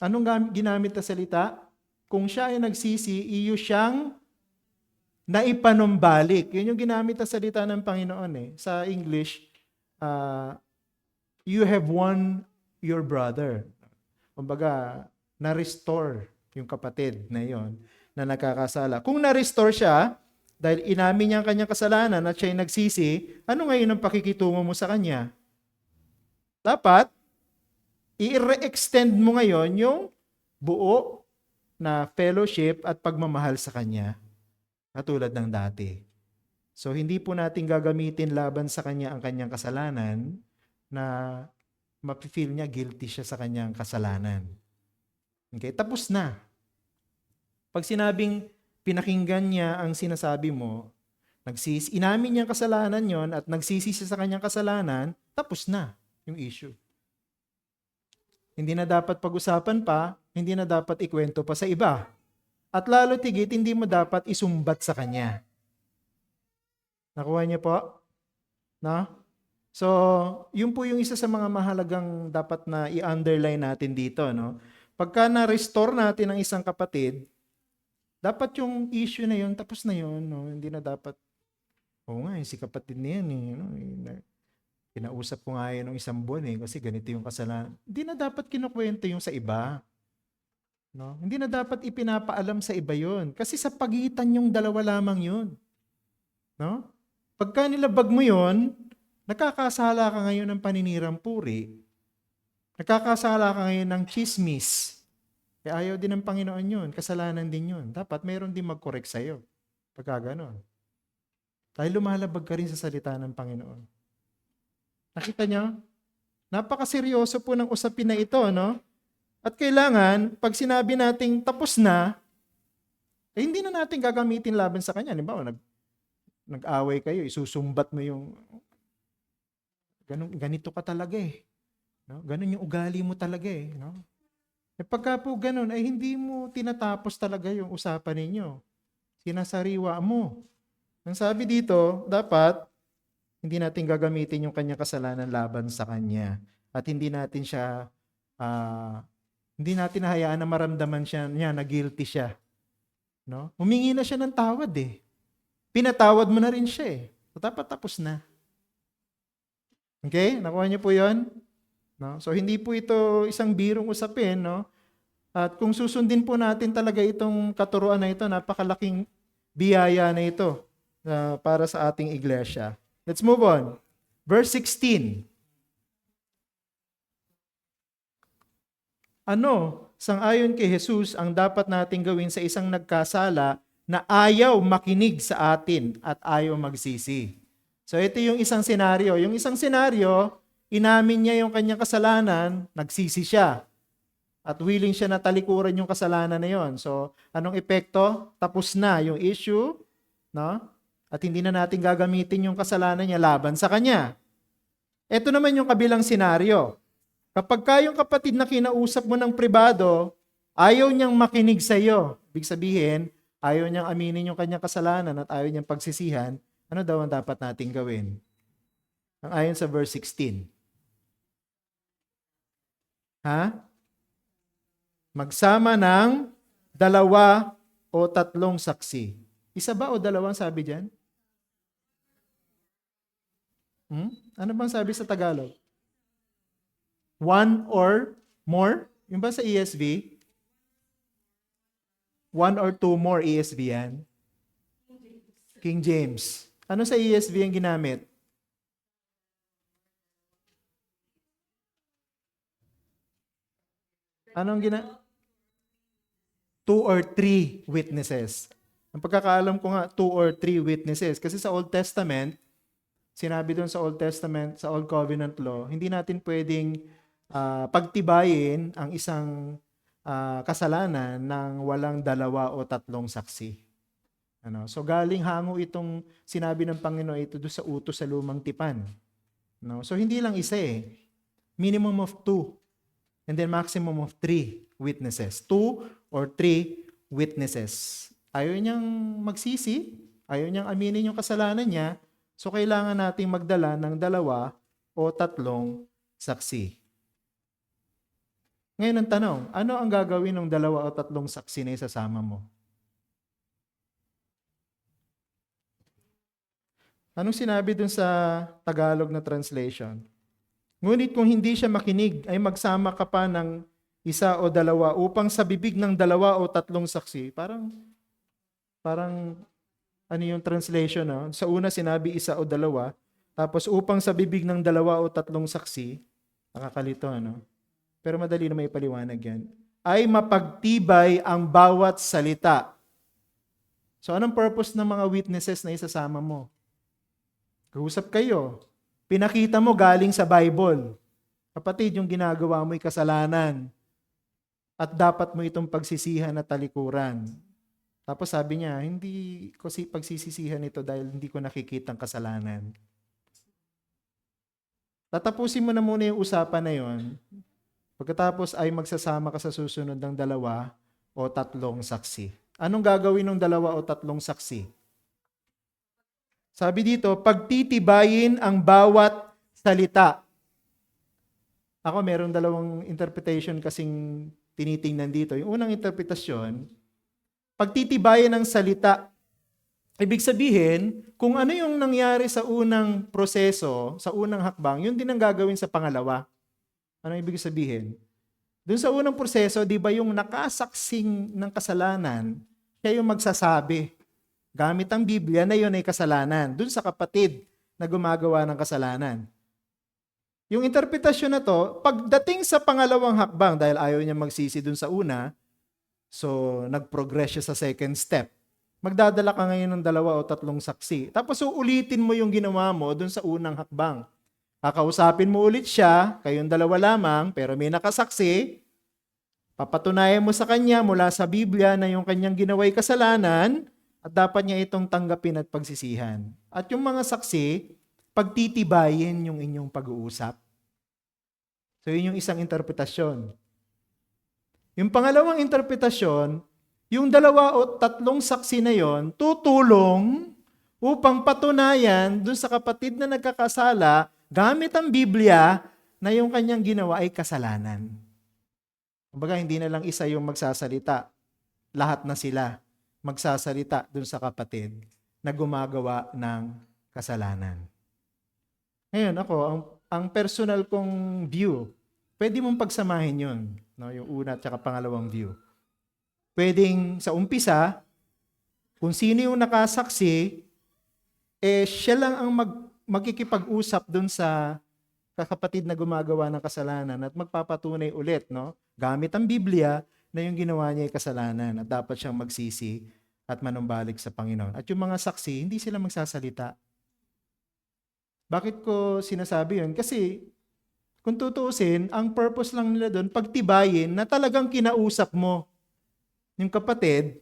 Anong ginamit na salita? Kung siya ay nagsisi, iyo siyang naipanumbalik. Yun yung ginamit na salita ng Panginoon eh. Sa English, you have won your brother. Kumbaga, na-restore yung kapatid na yon na nagkakasala. Kung na-restore siya, dahil inamin niya ang kanyang kasalanan at siya'y nagsisi, ano ngayon ang pakikitungo mo sa kanya? Dapat, i-re-extend mo ngayon yung buo na fellowship at pagmamahal sa kanya, katulad ng dati. So, hindi po natin gagamitin laban sa kanya ang kanyang kasalanan na mapifeel niya guilty siya sa kanyang kasalanan. Okay, tapos na. Pag sinabing pinakinggan niya ang sinasabi mo, inamin niya ang kasalanan yon at nagsisi siya sa kanyang kasalanan, tapos na yung issue. Hindi na dapat pag-usapan pa, hindi na dapat ikwento pa sa iba. At lalo tigit, hindi mo dapat isumbat sa kanya. Nakuha niyo po? No? So, yun po yung isa sa mga mahalagang dapat na i-underline natin dito. No? Pagka na-restore natin ang isang kapatid, dapat yung issue na yun, tapos na yun. No? Hindi na dapat, si kapatid na yan. No? Kinausap ko nga yun ng 1 buwan kasi ganito yung kasalanan. Hindi na dapat kinukwento yung sa iba. No? Hindi na dapat ipinapaalam sa iba yun. Kasi sa pagitan yung dalawa lamang yun. No? Pagka nilabag mo yun, nakakasala ka ngayon ng paninirang puri. Nakakasala ka ngayon ng chismis. Kaya ayaw din ng Panginoon yun. Kasalanan din yun. Dapat mayroon din mag-correct sa'yo. Pagka ganon. Dahil lumalabag ka rin sa salita ng Panginoon. Nakita niyo? Napakaseryoso po ng usapin na ito, no? At kailangan, pag sinabi nating tapos na, hindi na natin gagamitin laban sa kanya. Halimbawa, nag-away kayo, isusumbat mo yung, ganito ka talaga eh. No? Ganon yung ugali mo talaga eh. No? Pagka po ganon, ay hindi mo tinatapos talaga yung usapan ninyo. Sinasariwa mo. Ang sabi dito, dapat, hindi natin gagamitin yung kanyang kasalanan laban sa kanya. at hindi natin siya hindi natin hayaan na maramdaman niya na guilty siya. No? Humingi na siya ng tawad eh. Pinatawad mo na rin siya eh. So, dapat tapos na. Okay? Nakuha niyo po yun? No? So, hindi po ito isang birong usapin. No? At kung susundin po natin talaga itong katuruan na ito, napakalaking biyaya na ito para sa ating iglesia. Let's move on. Verse 16. Ano, sang-ayon kay Jesus, ang dapat nating gawin sa isang nagkasala na ayaw makinig sa atin at ayaw magsisi? So ito yung isang senaryo. Yung isang senaryo, inamin niya yung kanyang kasalanan, nagsisi siya. At willing siya na talikuran yung kasalanan na yon. So anong epekto? Tapos na yung issue, no? At hindi na natin gagamitin yung kasalanan niya laban sa kanya. Ito naman yung kabilang senaryo. Kapag yung kapatid na kinausap mo ng pribado, ayaw niyang makinig sa iyo. Ibig sabihin, ayaw niyang aminin yung kanyang kasalanan at ayaw niyang pagsisihan, ano daw ang dapat nating gawin? Ang ayon sa verse 16. Magsama ng 2 o 3 saksi. Isa ba o 2 sabi diyan? Ano bang sabi sa Tagalog? 1 or more? Yung ba sa ESV? 1 or 2 more ESV yan? King James. Ano sa ESV ang ginamit? Anong 2 or 3 witnesses. Ang pagkakaalam ko nga, 2 or 3 witnesses. Kasi sa Old Testament, sinabi doon sa Old Testament, sa Old Covenant Law, hindi natin pwedeng pagtibayin ang isang kasalanan ng walang 2 o 3 saksi. So galing hango itong sinabi ng Panginoon ito doon sa utos sa lumang tipan. So hindi lang isa eh. Minimum of 2 and then maximum of 3 witnesses. 2 or 3 witnesses. Ayaw niyang magsisi, ayaw niyang aminin yung kasalanan niya, so kailangan nating magdala ng 2 o 3 saksi. Ngayon ang tanong, ano ang gagawin ng 2 o 3 saksi na isasama mo? Anong sinabi dun sa Tagalog na translation? Ngunit kung hindi siya makinig, ay magsama ka pa ng 1 o 2 upang sa bibig ng 2 o 3 saksi. Parang ano yung translation? No? Sa una sinabi 1 o 2, tapos upang sa bibig ng 2 o 3 saksi, nakakalito ano? Pero madali na may paliwanag yan, ay mapagtibay ang bawat salita. So anong purpose ng mga witnesses na isasama mo? Kausap kayo. Pinakita mo galing sa Bible. Kapatid, yung ginagawa mo'y kasalanan. At dapat mo itong pagsisihan at talikuran. Tapos sabi niya, hindi ko pagsisisihan ito dahil hindi ko nakikita ang kasalanan. Tatapusin mo na muna yung usapan na yon. Pagkatapos ay magsasama ka sa susunod ng 2 o 3 saksi. Anong gagawin ng 2 o 3 saksi? Sabi dito, pagtitibayin ang bawat salita. Ako meron 2 interpretation kasing tinitingnan dito. Yung unang interpretasyon, pagtitibayin ng salita. Ibig sabihin, kung ano yung nangyari sa unang proseso, sa unang hakbang, yun din ang gagawin sa pangalawa. Ano ibig sabihin? Doon sa unang proseso, di ba yung nakasaksing ng kasalanan, siya yung magsasabi. Gamit ang Biblia na yun ay kasalanan. Doon sa kapatid na gumagawa ng kasalanan. Yung interpretasyon na to, pagdating sa pangalawang hakbang, dahil ayaw niya magsisi doon sa una, so nag-progress siya sa second step. Magdadala ka ngayon ng 2 o 3 saksi. Tapos uulitin mo yung ginawa mo doon sa unang hakbang. Kakausapin mo ulit siya, kayong 2 lamang, pero may nakasaksi. Papatunayan mo sa kanya mula sa Biblia na yung kanyang ginawa'y kasalanan at dapat niya itong tanggapin at pagsisihan. At yung mga saksi, pagtitibayin yung inyong pag-uusap. So yun yung isang interpretasyon. Yung pangalawang interpretasyon, yung 2 o 3 saksi na yon tutulong upang patunayan dun sa kapatid na nagkakasala gamit ang Biblia na yung kanyang ginawa ay kasalanan. Kumbaga, hindi na lang isa yung magsasalita. Lahat na sila magsasalita dun sa kapatid na gumagawa ng kasalanan. Ngayon, ang personal kong view, pwede mong pagsamahin yun. No? Yung una at saka pangalawang view. Pwedeng sa umpisa, kung sino yung nakasaksi, siya lang ang magkikipag-usap dun sa kapatid na gumagawa ng kasalanan at magpapatunay ulit, no? Gamit ang Biblia na yung ginawa niya ay kasalanan at dapat siyang magsisi at manumbalik sa Panginoon. At yung mga saksi, hindi sila magsasalita. Bakit ko sinasabi yun? Kasi kung tutuusin, ang purpose lang nila doon, pagtibayin na talagang kinausap mo yung kapatid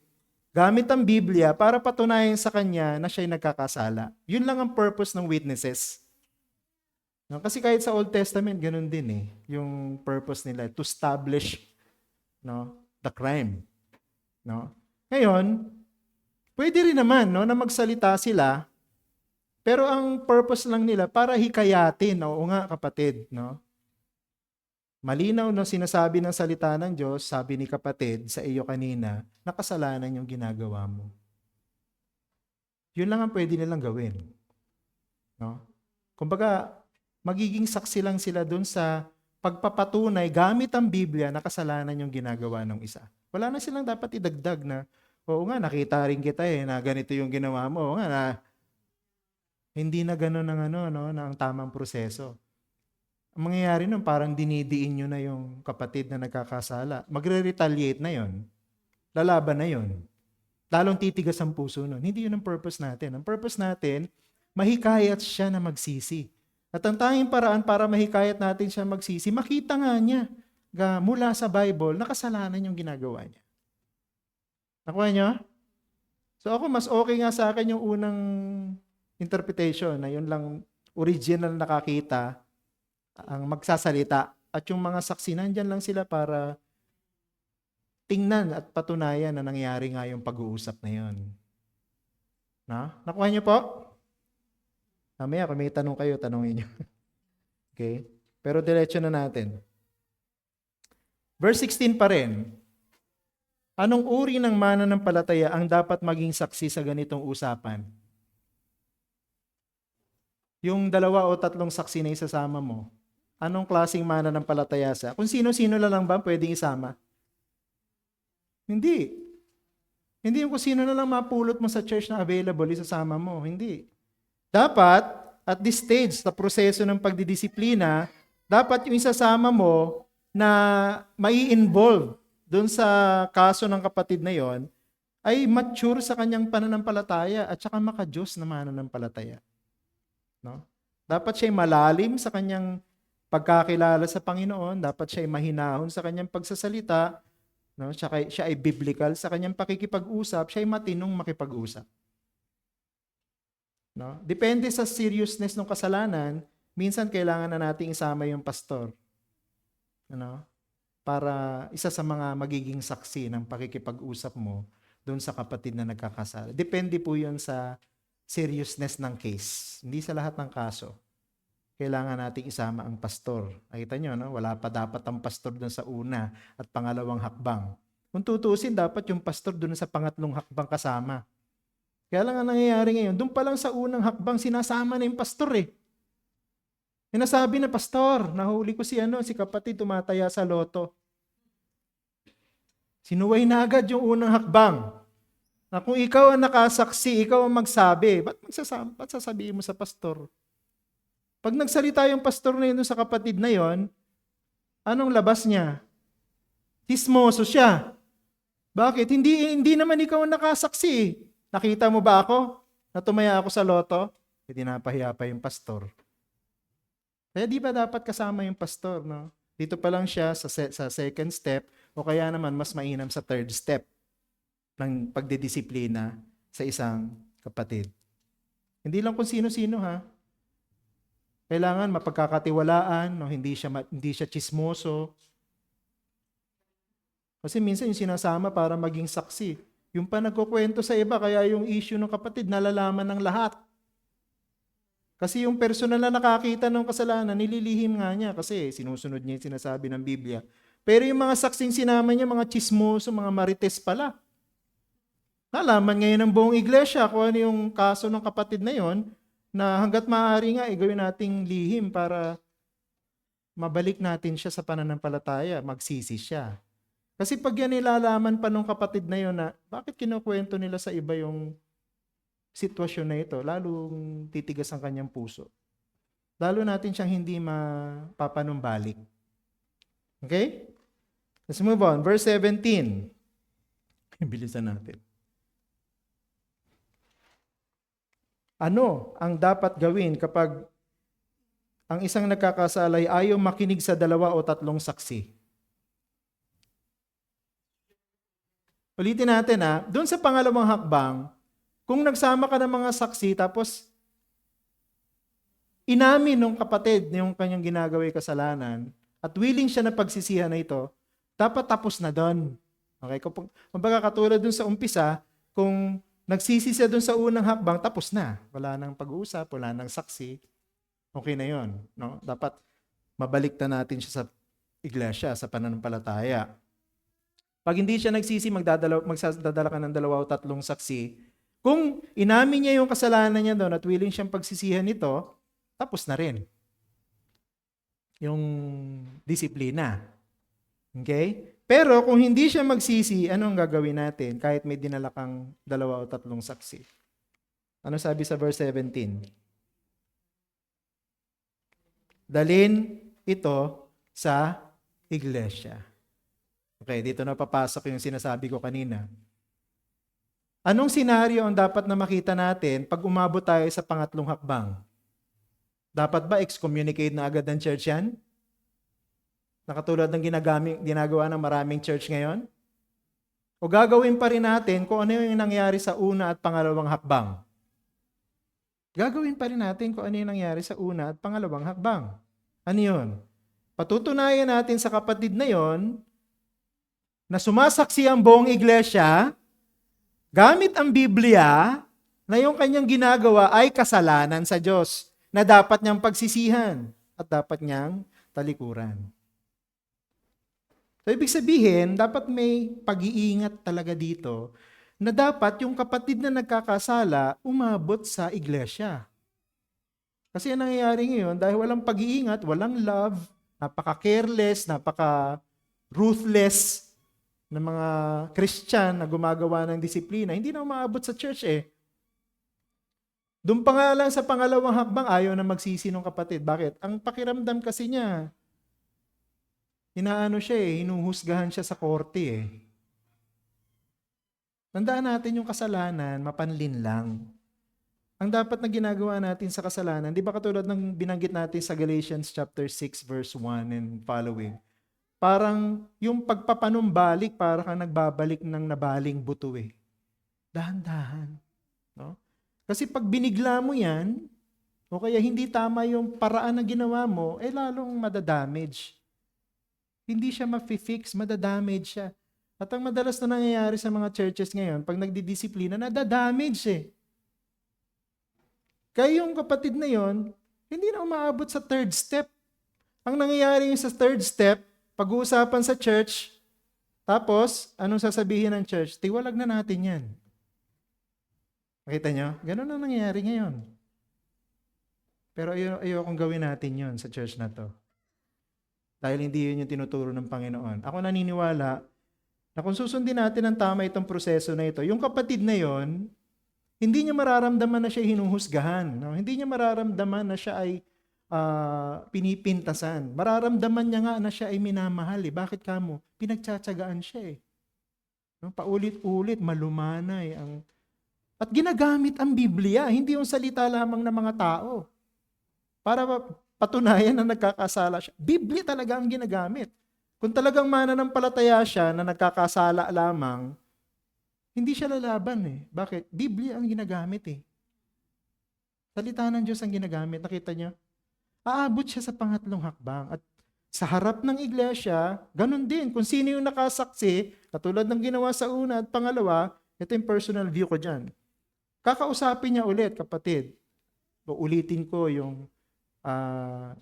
gamit ang Biblia para patunayan sa kanya na siya'y nagkakasala. Yun lang ang purpose ng witnesses. No? Kasi kahit sa Old Testament, ganun din eh. Yung purpose nila, to establish, no, the crime. No? Ngayon, pwede rin naman, no, na magsalita sila, pero ang purpose lang nila para hikayatin, oo nga kapatid, no? Malinaw na sinasabi ng salita ng Diyos, sabi ni kapatid sa iyo kanina, na kasalanan yung ginagawa mo. Yun lang ang pwede nilang gawin. No? Kumbaga, magiging saksi lang sila dun sa pagpapatunay gamit ang Biblia na kasalanan yung ginagawa ng isa. Wala na silang dapat idagdag na, oo nga, nakita rin kita na ganito yung ginawa mo. Oo nga, na hindi na gano'n na ang tamang proseso. Ang mangyayari nun, parang dinidiin nyo na yung kapatid na nagkakasala. Magre-retaliate na yon. Lalaban na yon. Lalong titigas ang puso nun. Hindi yun ang purpose natin. Ang purpose natin, mahikayat siya na magsisi. At ang tanging paraan para mahikayat natin siya magsisi, makita nga niya mula sa Bible na kasalanan yung ginagawa niya. Nakuha niyo? So ako, mas okay nga sa akin yung unang interpretation na yun lang original nakakita ang magsasalita at yung mga saksi nandyan lang sila para tingnan at patunayan na nangyari nga yung pag-uusap na yun. Nakuha niyo po? Mamaya kung may tanong kayo, tanongin niyo. Okay? Pero diretso na natin. Verse 16 pa rin. Anong uri ng mananampalataya ang dapat maging saksi sa ganitong usapan? Yung 2 o 3 saksi na isasama mo, anong klaseng mananampalataya sa? Kung sino-sino na lang ba pwedeng isama? Hindi. Hindi yung kung sino na lang mapulot mo sa church na available, isasama mo. Hindi. Dapat, at this stage, sa proseso ng pagdidisiplina, dapat yung isasama mo na mai-involve doon sa kaso ng kapatid na yon ay mature sa kanyang pananampalataya at saka maka-Diyos na mananampalataya. No? Dapat siya malalim sa kanyang pagkakilala sa Panginoon, dapat siya mahinahon sa kanyang pagsasalita, no? Siya ay biblical sa kanyang pakikipag-usap, siya ay matinong makipag-usap. No? Depende sa seriousness ng kasalanan, minsan kailangan na nating isama yung pastor. Ano? Para isa sa mga magiging saksi ng pakikipag-usap mo doon sa kapatid na nagkakasala. Depende po yun sa seriousness ng case. Hindi sa lahat ng kaso. Kailangan nating isama ang pastor. Nakita nyo, no? Wala pa dapat ang pastor doon sa una at pangalawang hakbang. Kung tutusin, dapat yung pastor doon sa pangatlong hakbang kasama. Kaya lang ang nangyayari ngayon, doon pa lang sa unang hakbang, sinasama na yung pastor eh. Sinasabi na, pastor, nahuli ko si kapatid tumataya sa loto. Sinuway na agad yung unang hakbang. Na kung ikaw ang nakasaksi, ikaw ang magsabi, ba't sasabihin mo sa pastor? Pag nagsalita yung pastor na yun sa kapatid na yon, anong labas niya? Tismoso siya. Bakit? Hindi naman ikaw ang nakasaksi. Nakita mo ba ako na tumaya ako sa loto? Hindi napahiya pa yung pastor. Kaya di ba dapat kasama yung pastor? No? Dito pa lang siya sa second step o kaya naman mas mainam sa third step ng pagdidisiplina sa isang kapatid. Hindi lang kung sino-sino ha. Kailangan mapagkakatiwalaan, no? Hindi siya chismoso. Kasi minsan yung sinasama para maging saksi. Yung pa nagkukwento sa iba, kaya yung issue ng kapatid nalalaman ng lahat. Kasi yung personal na nakakita ng kasalanan, nililihim nga niya kasi sinusunod niya yung sinasabi ng Biblia. Pero yung mga saksing sinama niya, mga chismoso, mga marites pala. Nalaman ngayon ng buong iglesia kung ano yung kaso ng kapatid na yon, na hanggat maaari nga, gawin nating lihim para mabalik natin siya sa pananampalataya, magsisi siya. Kasi pag yan nilalaman pa nung kapatid na yon na bakit kinukwento nila sa iba yung sitwasyon na ito, lalong titigas ang kanyang puso. Lalo natin siyang hindi mapapanumbalik. Okay? Let's move on. Verse 17. Bilisan natin. Ano ang dapat gawin kapag ang isang nagkakasala ay ayaw makinig sa 2 o 3 saksi? Ulitin natin doon sa pangalawang hakbang, kung nagsama ka ng mga saksi tapos inamin ng kapatid yung kanyang ginagaway kasalanan at willing siya na pagsisihan na ito, dapat tapos na doon. Okay? Kumbaga katulad doon sa umpisa, kung nagsisi siya doon sa unang hakbang, tapos na. Wala nang pag-uusap, wala nang saksi. Okay na yon, no? Dapat mabaliktan natin siya sa iglesia, sa pananampalataya. Pag hindi siya nagsisi, magdadala ka ng 2 o 3 saksi. Kung inamin niya yung kasalanan niya doon at willing siyang pagsisihan nito, tapos na rin yung disiplina. Okay? Pero kung hindi siya magsisi, anong gagawin natin kahit may dinala kang 2 o 3 saksi? Ano sabi sa verse 17? Dalhin ito sa iglesia. Okay, dito na papasok yung sinasabi ko kanina. Anong senaryo ang dapat na makita natin pag umabot tayo sa pangatlong hakbang? Dapat ba excommunicate na agad ng church yan? Nakatulad ng ginagawa ng maraming church ngayon? O gagawin pa rin natin kung ano yung nangyari sa una at pangalawang hakbang? Gagawin pa rin natin kung ano yung nangyari sa una at pangalawang hakbang. Ano yun? Patutunayan natin sa kapatid na yon na sumasaksi ang buong iglesia gamit ang Biblia na yung kanyang ginagawa ay kasalanan sa Diyos na dapat niyang pagsisihan at dapat niyang talikuran. So, ibig sabihin, dapat may pag-iingat talaga dito na dapat yung kapatid na nagkakasala umabot sa iglesia. Kasi ang nangyayari ngayon, dahil walang pag-iingat, walang love, napaka-careless, napaka-ruthless ng mga Christian na gumagawa ng disiplina, hindi na umaabot sa church Doon pa nga lang sa pangalawang hakbang, ayaw na magsisi ng kapatid. Bakit? Ang pakiramdam kasi niya, hinuhusgahan siya sa korte Tandaan natin yung kasalanan, mapanlin lang. Ang dapat na ginagawa natin sa kasalanan, di ba katulad ng binanggit natin sa Galatians chapter 6 verse 1 and following, parang yung pagpapanumbalik, para kang nagbabalik ng nabaling buto Dahan-dahan. No? Kasi pag binigla mo yan, o kaya hindi tama yung paraan na ginawa mo, lalong madadamage. Hindi siya ma-fix, madadamage siya. At ang madalas na nangyayari sa mga churches ngayon, pag nagdidisiplina, nadadamage Kaya yung kapatid na yon, hindi na umaabot sa third step. Ang nangyayari yung sa third step, pag-uusapan sa church, tapos, anong sasabihin ng church? Tiwalag na natin yan. Nakita nyo? Ganun ang nangyayari ngayon. Pero ayokong gawin natin yon sa church na to. Dahil hindi yun yung tinuturo ng Panginoon. Ako naniniwala na kung susundin natin ang tama itong proseso na ito, yung kapatid na yon, hindi niya mararamdaman na siya hinuhusgahan. No? Hindi niya mararamdaman na siya ay pinipintasan. Mararamdaman niya nga na siya ay minamahal. Bakit kamo? Pinagtsatsagaan siya No? Paulit-ulit, malumanay. At ginagamit ang Biblia, hindi yung salita lamang ng mga tao. Para patunayan na nagkakasala siya. Biblia talaga ang ginagamit. Kung talagang mananampalataya siya na nagkakasala lamang, hindi siya lalaban Bakit? Biblia ang ginagamit Salita ng Diyos ang ginagamit. Nakita niyo? Aabot siya sa pangatlong hakbang. At sa harap ng iglesia, ganun din. Kung sino yung nakasaksi, katulad ng ginawa sa una at pangalawa, ito yung personal view ko dyan. Kakausapin niya ulit, kapatid. Ulitin ko yung ah,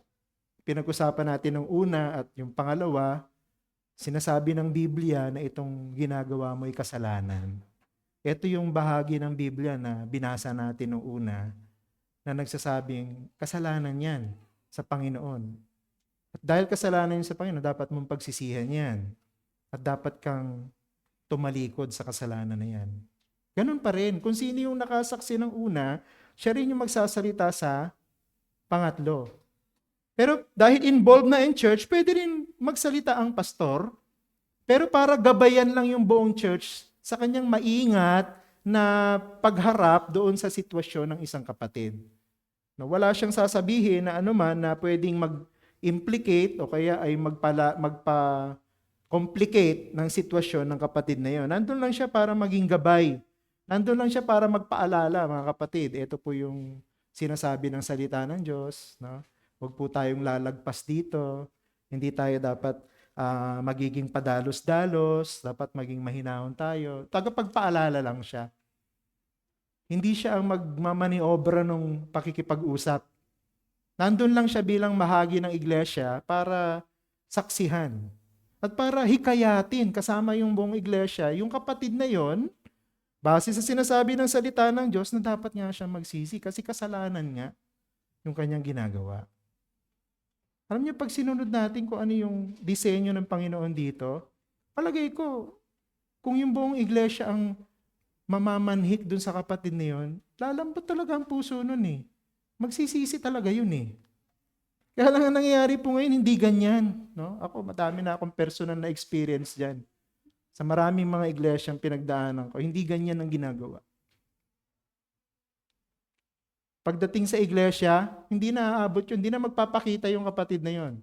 pinag-usapan natin ng una at yung pangalawa, sinasabi ng Biblia na itong ginagawa mo ay kasalanan. Ito yung bahagi ng Biblia na binasa natin nung una na nagsasabing kasalanan yan sa Panginoon. At dahil kasalanan yun sa Panginoon, dapat mong pagsisihan yan. At dapat kang tumalikod sa kasalanan na yan. Ganun pa rin. Kung sino yung nakasaksi ng una, siya rin yung magsasalita sa pangatlo. Pero dahil involved na in church, pwede rin magsalita ang pastor, pero para gabayan lang yung buong church sa kanyang maingat na pagharap doon sa sitwasyon ng isang kapatid. No, wala siyang sasabihin na anuman na pwedeng mag-implicate o kaya ay magpa-complicate ng sitwasyon ng kapatid na yon. Nandun lang siya para maging gabay. Nandun lang siya para magpaalala, mga kapatid. Ito po yung sinasabi ng salita ng Diyos. No? Huwag po tayong lalagpas dito. Hindi tayo dapat magiging padalos-dalos. Dapat maging mahinahon tayo. Tagapagpaalala lang siya. Hindi siya ang magmamaniobra ng pakikipag-usap. Nandun lang siya bilang bahagi ng iglesia para saksihan. At para hikayatin kasama yung buong iglesia, yung kapatid na yon, base sa sinasabi ng salita ng Diyos na dapat nga siya magsisi kasi kasalanan nga yung kanyang ginagawa. Alam niyo, pag sinunod natin kung ano yung disenyo ng Panginoon dito, palagay ko, kung yung buong iglesia ang mamamanhik dun sa kapatid na yun, lalambot talaga ang puso nun eh. Magsisisi talaga yun eh. Kaya lang ang nangyayari po ngayon, hindi ganyan. No? Ako, madami na akong personal na experience dyan. Sa maraming mga iglesyang pinagdaanan ko, hindi ganyan ang ginagawa. Pagdating sa iglesia, hindi na aabot yun, hindi na magpapakita yung kapatid na yun.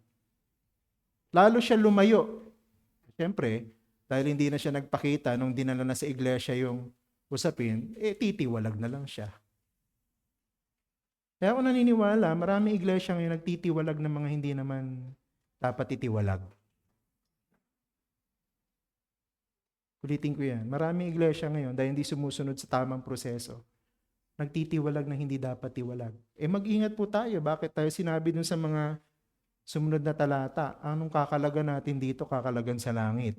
Lalo siya lumayo. Siyempre, dahil hindi na siya nagpakita nung dinala na sa iglesia yung usapin, titiwalag na lang siya. Kaya ako naniniwala, maraming iglesia ngayon nagtitiwalag ng mga hindi naman dapat itiwalag. Ulitin ko yan. Maraming iglesia ngayon dahil hindi sumusunod sa tamang proseso, nagtitiwalag na hindi dapat tiwalag. Mag-ingat po tayo. Bakit tayo sinabi dun sa mga sumunod na talata? Anong kakalagan natin dito? Kakalagan sa langit.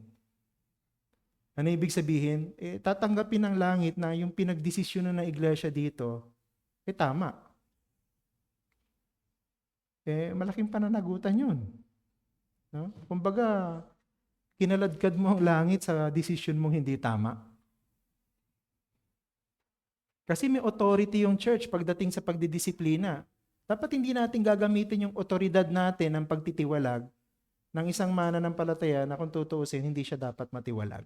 Ano ibig sabihin? Tatanggapin ng langit na yung pinagdesisyonan ng iglesia dito, tama. Malaking pananagutan yun. No? Kumbaga, kinaladkad mo ang langit sa desisyon mong hindi tama. Kasi may authority yung church pagdating sa pagdidisiplina. Dapat hindi natin gagamitin yung otoridad natin ng pagtitiwalag ng isang mananampalataya na kung tutuusin, hindi siya dapat matiwalag.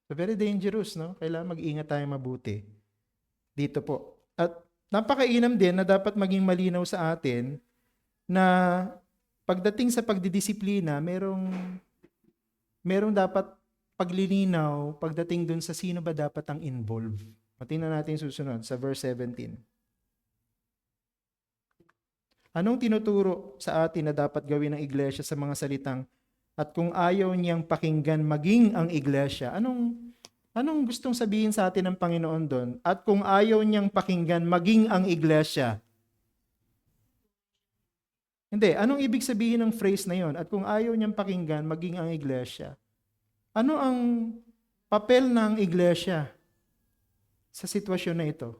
So very dangerous, no? Kailangan mag-ingat tayo mabuti. Dito po. At napakainam din na dapat maging malinaw sa atin na pagdating sa pagdidisiplina, merong dapat paglilinaw pagdating dun sa sino ba dapat ang involved. Tingnan natin susunod sa verse 17. Anong tinuturo sa atin na dapat gawin ng iglesia sa mga salitang at kung ayaw niyang pakinggan maging ang iglesia? Anong gustong sabihin sa atin ng Panginoon doon? At kung ayaw niyang pakinggan maging ang iglesia? Hindi, anong ibig sabihin ng phrase na yon? At kung ayaw niyang pakinggan maging ang iglesia? Ano ang papel ng iglesia sa sitwasyon na ito?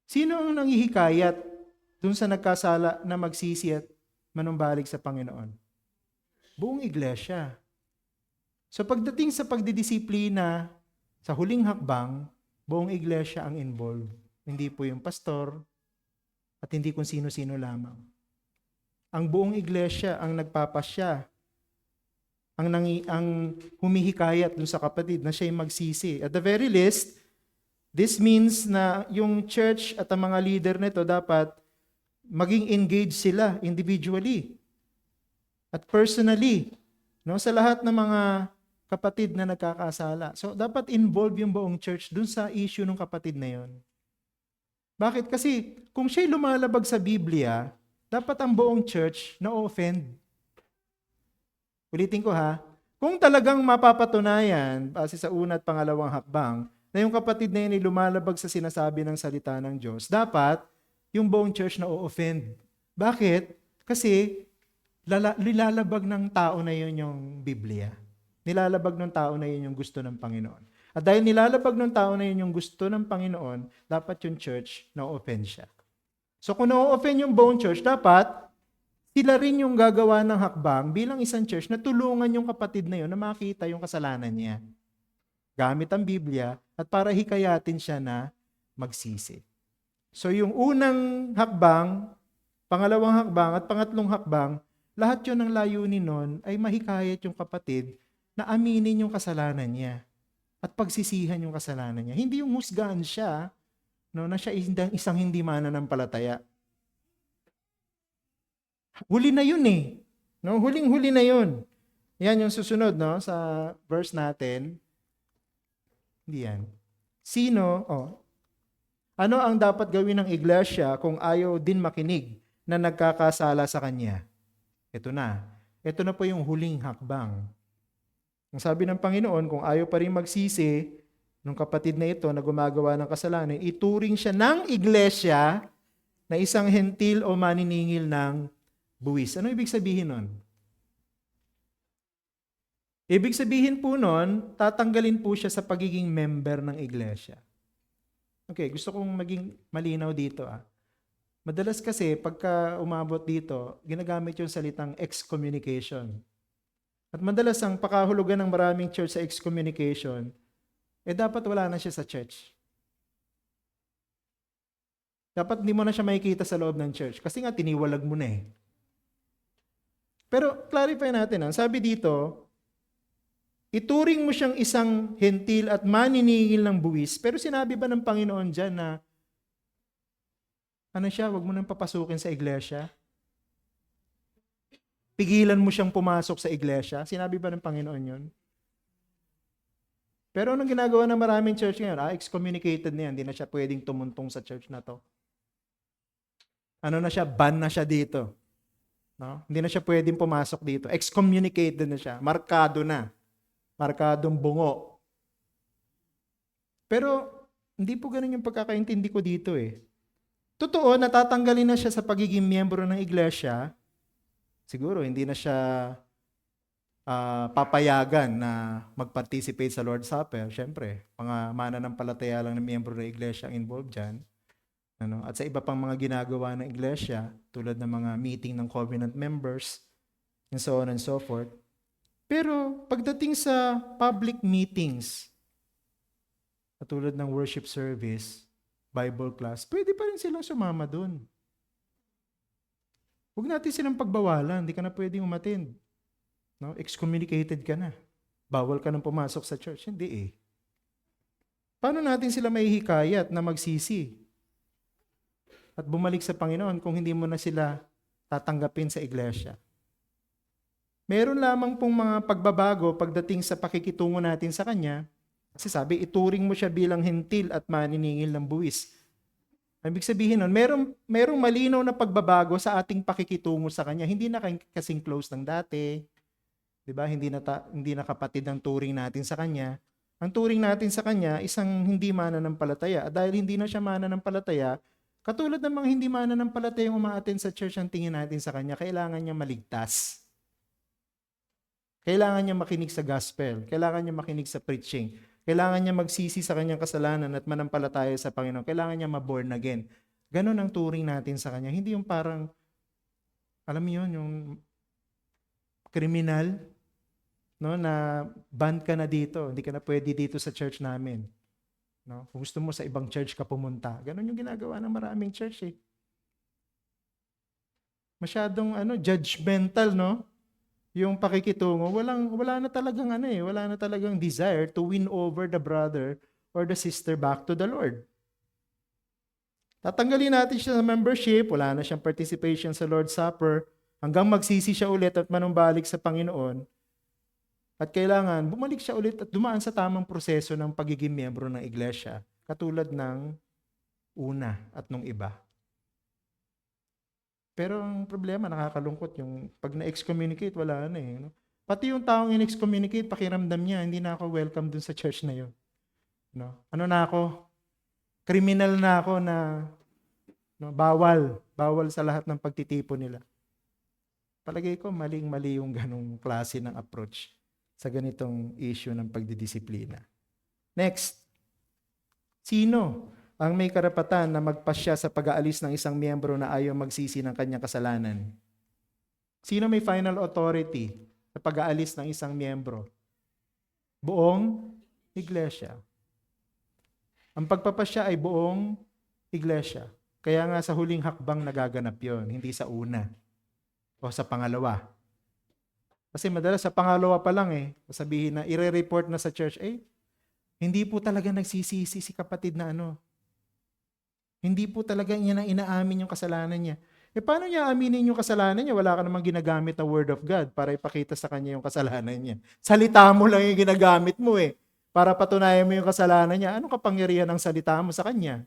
Sino ang nanghihikayat dun sa nagkasala na magsisi at manumbalik sa Panginoon? Buong iglesia. So pagdating sa pagdidisiplina sa huling hakbang, buong iglesia ang involved. Hindi po yung pastor at hindi kung sino-sino lamang. Ang buong iglesia ang nagpapasya, ang humihikayat dun sa kapatid na siya'y magsisi. At the very least, this means na yung church at ang mga leader nito dapat maging engaged sila individually at personally, no, sa lahat ng mga kapatid na nagkakasala. So dapat involve yung buong church dun sa issue ng kapatid na yon. Bakit? Kasi kung siya'y lumalabag sa Biblia, dapat ang buong church na-offend. Ulitin ko ha, kung talagang mapapatunayan, base sa una at pangalawang hakbang, na yung kapatid na yun ay lumalabag sa sinasabi ng salita ng Diyos, dapat yung buong church na o-offend. Bakit? Kasi nilalabag ng tao na yun yung Biblia. Nilalabag ng tao na yun yung gusto ng Panginoon. At dahil nilalabag ng tao na yun yung gusto ng Panginoon, dapat yung church na-offend siya. So kung na-offend yung buong church, dapat sila rin yung gagawa ng hakbang bilang isang church na tulungan yung kapatid na yun na makita yung kasalanan niya. Gamit ang Biblia at para hikayatin siya na magsisi. So yung unang hakbang, pangalawang hakbang at pangatlong hakbang, lahat yun ng layunin nun ay mahikayat yung kapatid na aminin yung kasalanan niya at pagsisihan yung kasalanan niya. Hindi yung husgahan siya, no, na siya isang hindi mananampalataya. Huli na yun eh. No? Huling-huli na yun. Yan yung susunod, no, sa verse natin. Hindi yan. Ano ang dapat gawin ng iglesia kung ayaw din makinig na nagkakasala sa kanya? Ito na. Ito na po yung huling hakbang. Ang sabi ng Panginoon, kung ayaw pa rin magsisi ng kapatid na ito na gumagawa ng kasalanan, ituring siya ng iglesia na isang hentil o maniningil ng buwis. Ano ibig sabihin nun? Ibig sabihin po nun, tatanggalin po siya sa pagiging member ng iglesia. Okay, gusto kong maging malinaw dito. Madalas kasi, pagka umabot dito, ginagamit yung salitang excommunication. At madalas ang pakahulugan ng maraming church sa excommunication, dapat wala na siya sa church. Dapat hindi mo na siya makikita sa loob ng church. Kasi nga, tiniwalag mo na eh. Pero clarify natin, sabi dito, ituring mo siyang isang hentil at maniningil ng buwis. Pero sinabi ba ng Panginoon dyan na, wag mo nang papasukin sa iglesia? Pigilan mo siyang pumasok sa iglesia? Sinabi ba ng Panginoon yun? Pero anong ginagawa ng maraming church ngayon? Excommunicated na yan. Hindi na siya pwedeng tumuntong sa church na to. Ban na siya dito. No? Hindi na siya pwedeng pumasok dito. Excommunicated na siya. Markado na. Markadong bungo. Pero, hindi po ganun yung pagkakaintindi ko dito eh. Totoo, natatanggalin na siya sa pagiging miyembro ng iglesia. Siguro, hindi na siya papayagan na mag-participate sa Lord's Supper. Siyempre, mga mananampalataya lang na miyembro ng iglesia ang involved dyan. At sa iba pang mga ginagawa ng iglesia, tulad ng mga meeting ng covenant members, and so on and so forth. Pero pagdating sa public meetings, tulad ng worship service, Bible class, pwede pa rin silang sumama doon. Huwag natin silang pagbawalan, hindi ka na pwedeng umattend. No? Excommunicated ka na. Bawal ka nang pumasok sa church. Hindi eh. Paano natin sila mahihikayat na magsisi at bumalik sa Panginoon kung hindi mo na sila tatanggapin sa iglesia? Meron lamang pong mga pagbabago pagdating sa pakikitungo natin sa Kanya. Kasi sabi, ituring mo siya bilang hentil at maniningil ng buwis. Ibig sabihin nun, merong malinaw na pagbabago sa ating pakikitungo sa Kanya. Hindi na kasing close ng dati. Diba? Hindi na kapatid ang turing natin sa Kanya. Ang turing natin sa Kanya, isang hindi mananampalataya. At dahil hindi na siya mananampalataya, katulad ng mga hindi mananampalatayang umaattend sa church ang tingin natin sa Kanya, kailangan niya maligtas. Kailangan niya makinig sa gospel. Kailangan niya makinig sa preaching. Kailangan niya magsisi sa kanyang kasalanan at manampalataya sa Panginoon. Kailangan niya ma-born again. Ganon ang turing natin sa Kanya. Hindi yung parang, alam niyo yun, yung kriminal, no, na banned ka na dito. Hindi ka na pwede dito sa church namin. No? Kung gusto mo sa ibang church ka pumunta. Ganon yung ginagawa ng maraming church eh. Masyadong judgmental, no? Yung pakikitungo, wala na talagang desire to win over the brother or the sister back to the Lord. Tatanggalin natin siya sa membership, wala na siyang participation sa Lord's Supper, hanggang magsisi siya ulit at manumbalik sa Panginoon. At kailangan bumalik siya ulit at dumaan sa tamang proseso ng pagiging miyembro ng iglesia, katulad ng una at nung iba. Pero ang problema, nakakalungkot yung pag na-excommunicate, wala na eh. No? Pati yung taong in-excommunicate, pakiramdam niya, hindi na ako welcome dun sa church na yun. No? Ano na ako? Criminal na ako na no, bawal sa lahat ng pagtitipon nila. Palagay ko, maling-mali yung ganong klase ng approach sa ganitong issue ng pagdidisiplina. Next, sino ang may karapatan na magpasya sa pag-aalis ng isang miyembro na ayaw magsisi ng kanyang kasalanan? Sino may final authority sa pag-aalis ng isang miyembro? Buong iglesia. Ang pagpapasya ay buong iglesia. Kaya nga sa huling hakbang nagaganap yon, hindi sa una o sa pangalawa. Kasi madalas sa pangalawa pa lang sabihin na ire-report na sa church, hindi po talaga nagsisisi si kapatid na Hindi po talaga niya na inaamin yung kasalanan niya. Paano niya aminin yung kasalanan niya? Wala ka namang ginagamit na word of God para ipakita sa kanya yung kasalanan niya. Salita mo lang yung ginagamit mo para patunayan mo yung kasalanan niya. Anong kapangyarihan ng salita mo sa kanya?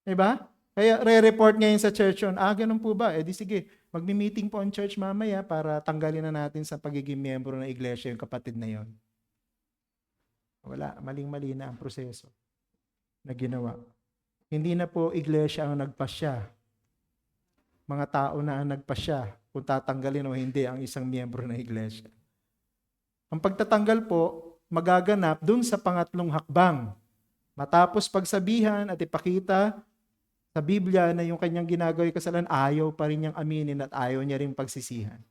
Diba? Kaya re-report ngayon sa church yun. Ganun po ba? Di sige, magmi-meeting po ang church mamaya para tanggalin na natin sa pagiging miyembro ng iglesia yung kapatid na yon. Wala, maling-mali na ang proseso na ginawa. Hindi na po iglesia ang nagpasya. Mga tao na ang nagpasya kung tatanggalin o hindi ang isang miyembro ng iglesia. Ang pagtatanggal po, magaganap dun sa pangatlong hakbang. Matapos pagsabihan at ipakita sa Biblia na yung kanyang ginagaway kasalanan, ayaw pa rin niyang aminin at ayaw niya rin pagsisihan.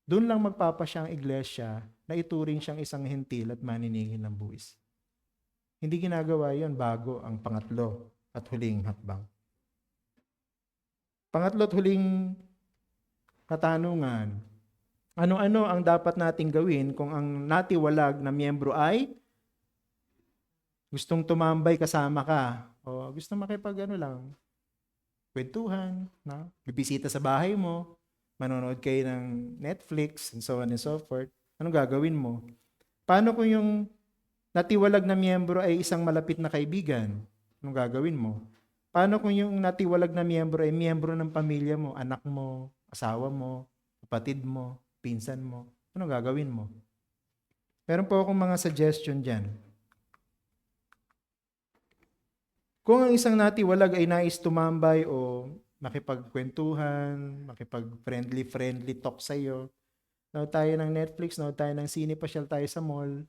Doon lang magpapasya ang iglesia na ituring siyang isang hentil at maniningil ng buwis. Hindi ginagawa yon bago ang pangatlo at huling hakbang. Pangatlo at huling katanungan, ano-ano ang dapat nating gawin kung ang natiwalag na miyembro ay gustong tumambay kasama ka o gusto kwentuhan, bibisita sa bahay mo, manonood kayo ng Netflix, and so on and so forth. Anong gagawin mo? Paano kung yung natiwalag na miyembro ay isang malapit na kaibigan? Anong gagawin mo? Paano kung yung natiwalag na miyembro ay miyembro ng pamilya mo, anak mo, asawa mo, kapatid mo, pinsan mo? Anong gagawin mo? Meron po akong mga suggestion dyan. Kung ang isang natiwalag ay nais tumambay o makipagkwentuhan, makipag-friendly talk sa iyo, nood tayo ng Netflix, nood tayo ng sine, pasyal tayo sa mall,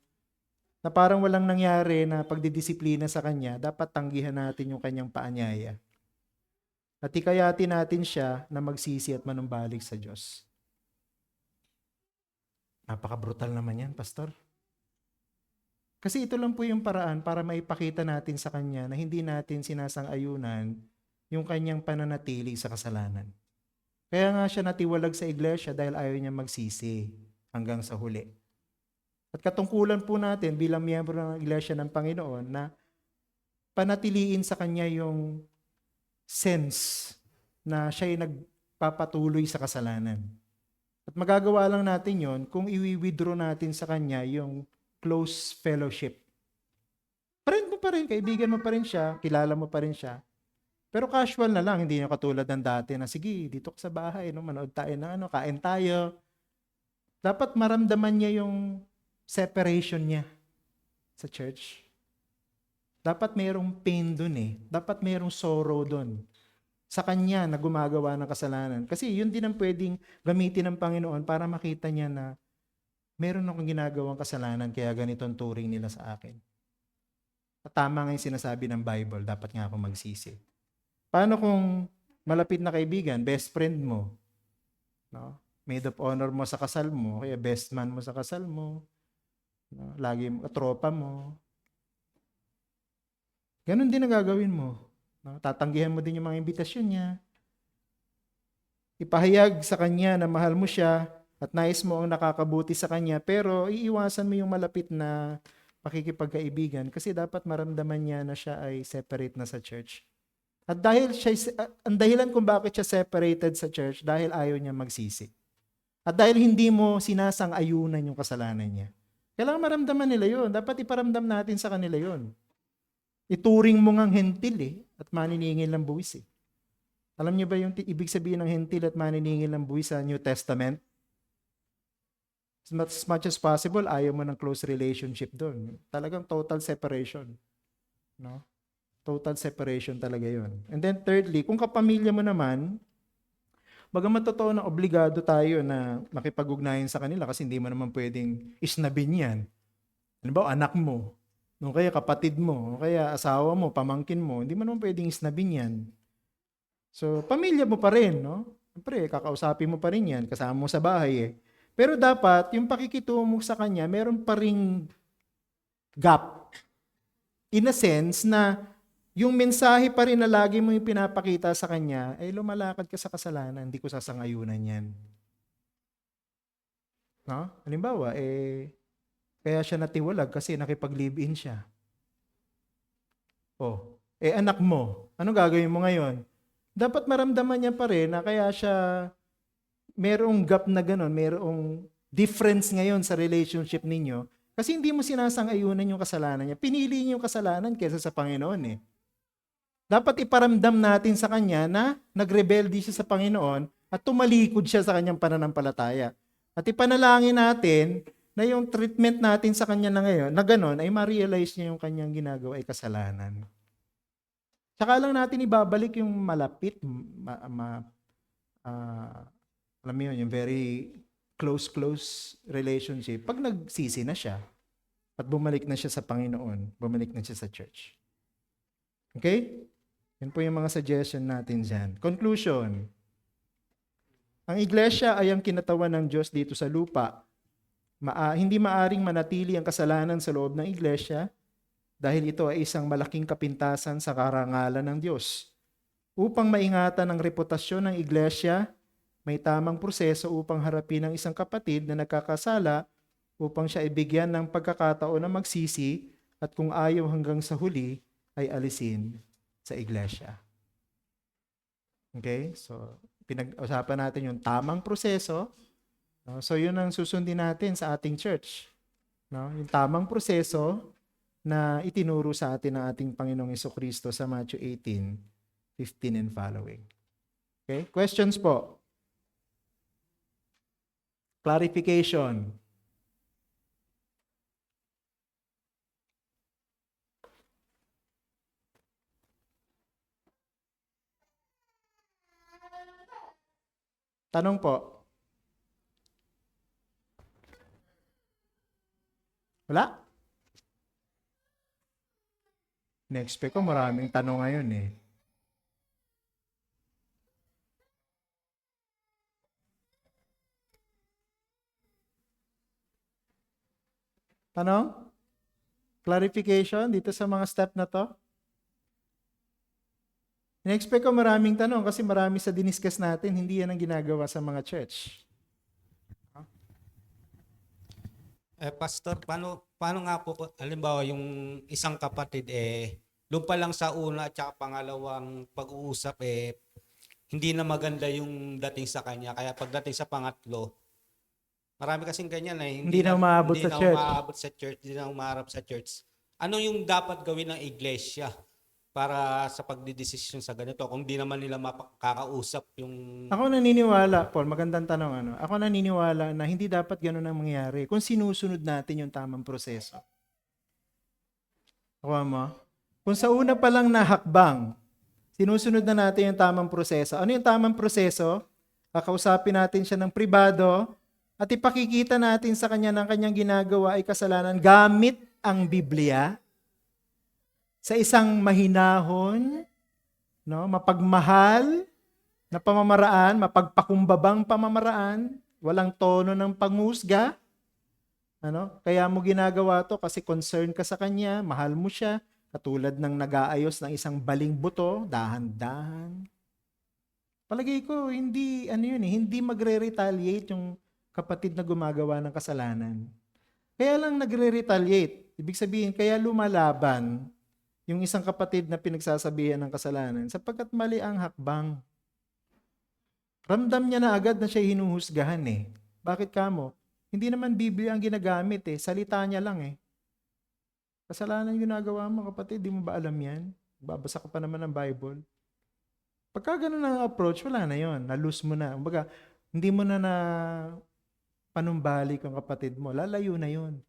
na parang walang nangyari na pagdidisiplina sa kanya, dapat tanggihan natin yung kanyang paanyaya. At hikayatin natin siya na magsisi at manumbalik sa Diyos. Napaka-brutal naman yan, Pastor. Kasi ito lang po yung paraan para maipakita natin sa kanya na hindi natin sinasang-ayunan yung kanyang pananatili sa kasalanan. Kaya nga siya natiwalag sa iglesia dahil ayaw niya magsisi hanggang sa huli. At katungkulan po natin bilang miyembro ng iglesia ng Panginoon na panatiliin sa kanya yung sense na siya ay nagpapatuloy sa kasalanan. At magagawa lang natin yon kung i-withdraw natin sa kanya yung close fellowship. Friend mo pa rin, kaibigan mo pa rin siya, kilala mo pa rin siya. Pero casual na lang, hindi na katulad ng dati na sige, dito ka sa bahay, manood tayo ng kain tayo. Dapat maramdaman niya yung separation niya sa church. Dapat mayroong pain dun Dapat mayroong sorrow dun sa kanya na gumagawa ng kasalanan. Kasi yun din ang pwedeng gamitin ng Panginoon para makita niya na meron akong ginagawang kasalanan kaya ganito ang turing nila sa akin. At tama nga yung sinasabi ng Bible, dapat nga ako magsisi. Paano kung malapit na kaibigan, best friend mo, maid of honor mo sa kasal mo, kaya best man mo sa kasal mo, lagi tropa mo. Ganon din ang gagawin mo. Tatanggihan mo din yung mga imbitasyon niya. Ipahayag sa kanya na mahal mo siya, at nais mo ang nakakabuti sa kanya, pero iiwasan mo yung malapit na pakikipagkaibigan kasi dapat maramdaman niya na siya ay separate na sa church. At dahil ang dahilan kung bakit siya separated sa church, dahil ayaw niya magsisi. At dahil hindi mo sinasang-ayunan yung kasalanan niya. Kailangan maramdaman nila yun. Dapat iparamdam natin sa kanila yun. Ituring mo ngang hentil at maniningil ng buwis Alam niyo ba yung ibig sabihin ng hentil at maniningil ng buwis sa New Testament? As much as possible, ayaw mo ng close relationship doon. Talagang total separation. No? Total separation talaga yon. And then thirdly, kung kapamilya mo naman, bagamat totoo na obligado tayo na makipag-ugnayan sa kanila kasi hindi mo naman pwedeng isnabin yan. Ano ba, anak mo, o kaya kapatid mo, o kaya asawa mo, pamangkin mo, hindi mo naman pwedeng isnabin yan. So, pamilya mo pa rin, no? Siyempre, kakausapin mo pa rin yan, kasama mo sa bahay eh. Pero dapat, yung pakikitungo mo sa kanya, meron pa ring gap. In a sense na yung mensahe pa rin na lagi mo yung pinapakita sa kanya, ay lumalakad ka sa kasalanan, hindi ko sasangayunan yan. No? Halimbawa, kaya siya natiwalag kasi nakipag-live-in siya. Oh, anak mo, ano gagawin mo ngayon? Dapat maramdaman niya pa rin na kaya siya merong gap na gano'n, merong difference ngayon sa relationship ninyo kasi hindi mo sinasang-ayunan yung kasalanan niya. Pinili niyo yung kasalanan kaysa sa Panginoon eh. Dapat iparamdam natin sa kanya na nagrebelde siya sa Panginoon at tumalikod siya sa kanyang pananampalataya. At ipanalangin natin na yung treatment natin sa kanya na ngayon, na gano'n, ay ma-realize niya yung kanyang ginagawa ay kasalanan. Saka lang natin ibabalik yung malapit, alam mo yun, yung very close relationship, pag nagsisi na siya, at bumalik na siya sa Panginoon, bumalik na siya sa church. Okay? Yan po yung mga suggestion natin dyan. Conclusion. Ang iglesia ay ang kinatawan ng Diyos dito sa lupa. Hindi maaring manatili ang kasalanan sa loob ng iglesia dahil ito ay isang malaking kapintasan sa karangalan ng Diyos. Upang maingatan ang reputasyon ng iglesia, may tamang proseso upang harapin ang isang kapatid na nagkakasala upang siya ibigyan ng pagkakataon na magsisi at kung ayaw hanggang sa huli, ay alisin sa iglesia. Okay? So, pinag-usapan natin yung tamang proseso. No? So, yun ang susundin natin sa ating church. No? Yung tamang proseso na itinuro sa atin ng ating Panginoong Jesucristo sa Matthew 18:15 and following. Okay? Questions po? Clarification. Tanong po. Wala? Na-expect ko maraming tanong ngayon eh. Tanong? Clarification dito sa mga step na to? Na-expect ko maraming tanong kasi marami sa diniscuss natin, hindi yan ang ginagawa sa mga church. Pastor, paano nga po, halimbawa yung isang kapatid doon pa lang sa una at saka pangalawang pag-uusap hindi na maganda yung dating sa kanya. Kaya pagdating sa pangatlo, marami kasing ganyan Hindi na umaabot sa church. Hindi na umaharap sa church. Ano yung dapat gawin ng iglesia para sa pagdidesisyon sa ganito kung di naman nila makakausap yung... Ako naniniwala, Paul, magandang tanong. Ako naniniwala na hindi dapat ganun ang mangyari kung sinusunod natin yung tamang proseso. Ako mo? Kung sa una pa lang na hakbang, sinusunod na natin yung tamang proseso. Ano yung tamang proseso? Kakausapin natin siya ng pribado at ipakikita natin sa kanya ng kanyang ginagawa ay kasalanan gamit ang Biblia sa isang mahinahon, no, mapagmahal na pamamaraan, mapagpakumbabang pamamaraan, walang tono ng pangusga. Kaya mo ginagawa to kasi concern ka sa kanya, mahal mo siya, katulad ng nag-aayos ng isang baling buto, dahan-dahan. Palagay ko, hindi magre-retaliate yung kapatid na gumagawa ng kasalanan. Kaya lang nagre-retaliate. Ibig sabihin, kaya lumalaban yung isang kapatid na pinagsasabihan ng kasalanan sapagkat mali ang hakbang. Ramdam niya na agad na siya hinuhusgahan eh. Bakit kamo? Hindi naman Biblia ang ginagamit eh. Salita niya lang eh. Kasalanan yung ginagawa mo kapatid, di mo ba alam yan? Babasa ka pa naman ng Bible. Pagka ganun ang approach, wala na yon. Na-lose mo na. Kumbaga, hindi mo na panumbalik ang kapatid mo, lalayo na yun.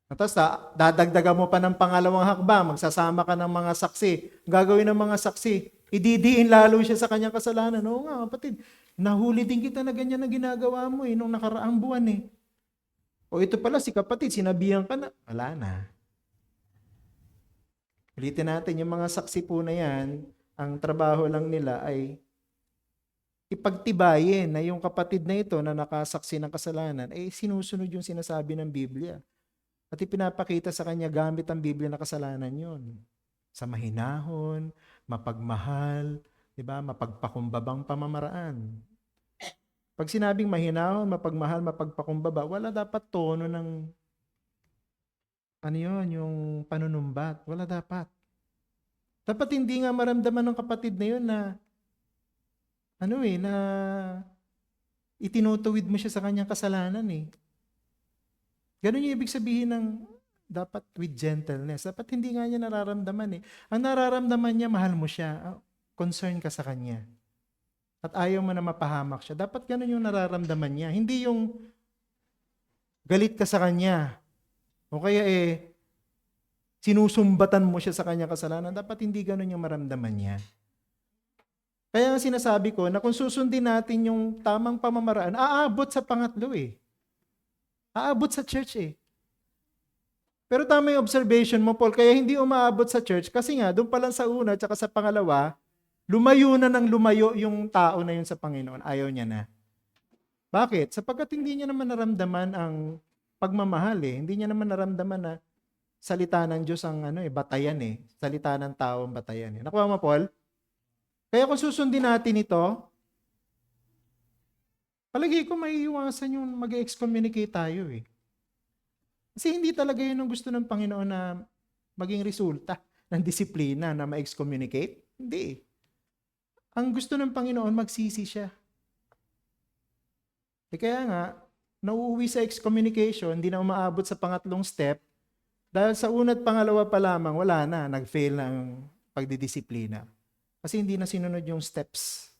Tapos dadagdagan mo pa ng pangalawang hakbang, magsasama ka ng mga saksi. Ang gagawin ng mga saksi, ididiin lalo siya sa kanyang kasalanan. Oo nga, kapatid, nahuli din kita na ganyan na ginagawa mo nung nakaraang buwan eh. O ito pala si kapatid, sinabihan ka na. Wala na. Ulitin natin, yung mga saksi po na yan, ang trabaho lang nila ay ipagtibayin na yung kapatid na ito na nakasaksi ng kasalanan ay sinusunod yung sinasabi ng Biblia. At ipinapakita sa kanya gamit ang Biblia na kasalanan yon. Sa mahinahon, mapagmahal, di ba? Mapagpakumbabang pamamaraan. Pag sinabing mahinahon, mapagmahal, mapagpakumbaba, wala dapat tono ng yung panunumbat. Wala dapat. Dapat hindi nga maramdaman ng kapatid na yun na na itinutuwid mo siya sa kanyang kasalanan eh. Ganun yung ibig sabihin ng dapat with gentleness. Dapat hindi nga niya nararamdaman eh. Ang nararamdaman niya, mahal mo siya. Concern ka sa kanya. At ayaw mo na mapahamak siya. Dapat ganun yung nararamdaman niya. Hindi yung galit ka sa kanya. O kaya sinusumbatan mo siya sa kanyang kasalanan. Dapat hindi ganun yung maramdaman niya. Kaya nga sinasabi ko na kung susundin natin yung tamang pamamaraan, aabot sa pangatlo eh. Aabot sa church eh. Pero tama yung observation mo, Paul. Kaya hindi umaabot sa church kasi nga, doon pa lang sa una at sa pangalawa, lumayo na ng lumayo yung tao na yun sa Panginoon. Ayaw niya na. Bakit? Sapagkat hindi niya naman naramdaman ang pagmamahal eh. Hindi niya naman naramdaman na salita ng Diyos ang batayan eh. Salita ng tao ang batayan eh. Nakuha mo, Paul? Kaya kung susundin natin ito, palagi ko maiiwasan yung mag-excommunicate tayo eh. Kasi hindi talaga yun ang gusto ng Panginoon na maging resulta ng disiplina na ma-excommunicate. Hindi. Ang gusto ng Panginoon, magsisi siya. Kaya nga, nauuwi sa excommunication, hindi na umaabot sa pangatlong step, dahil sa una't pangalawa pa lamang, wala na, nag-fail na ang pagdidisiplina. Kasi hindi na sinunod yung steps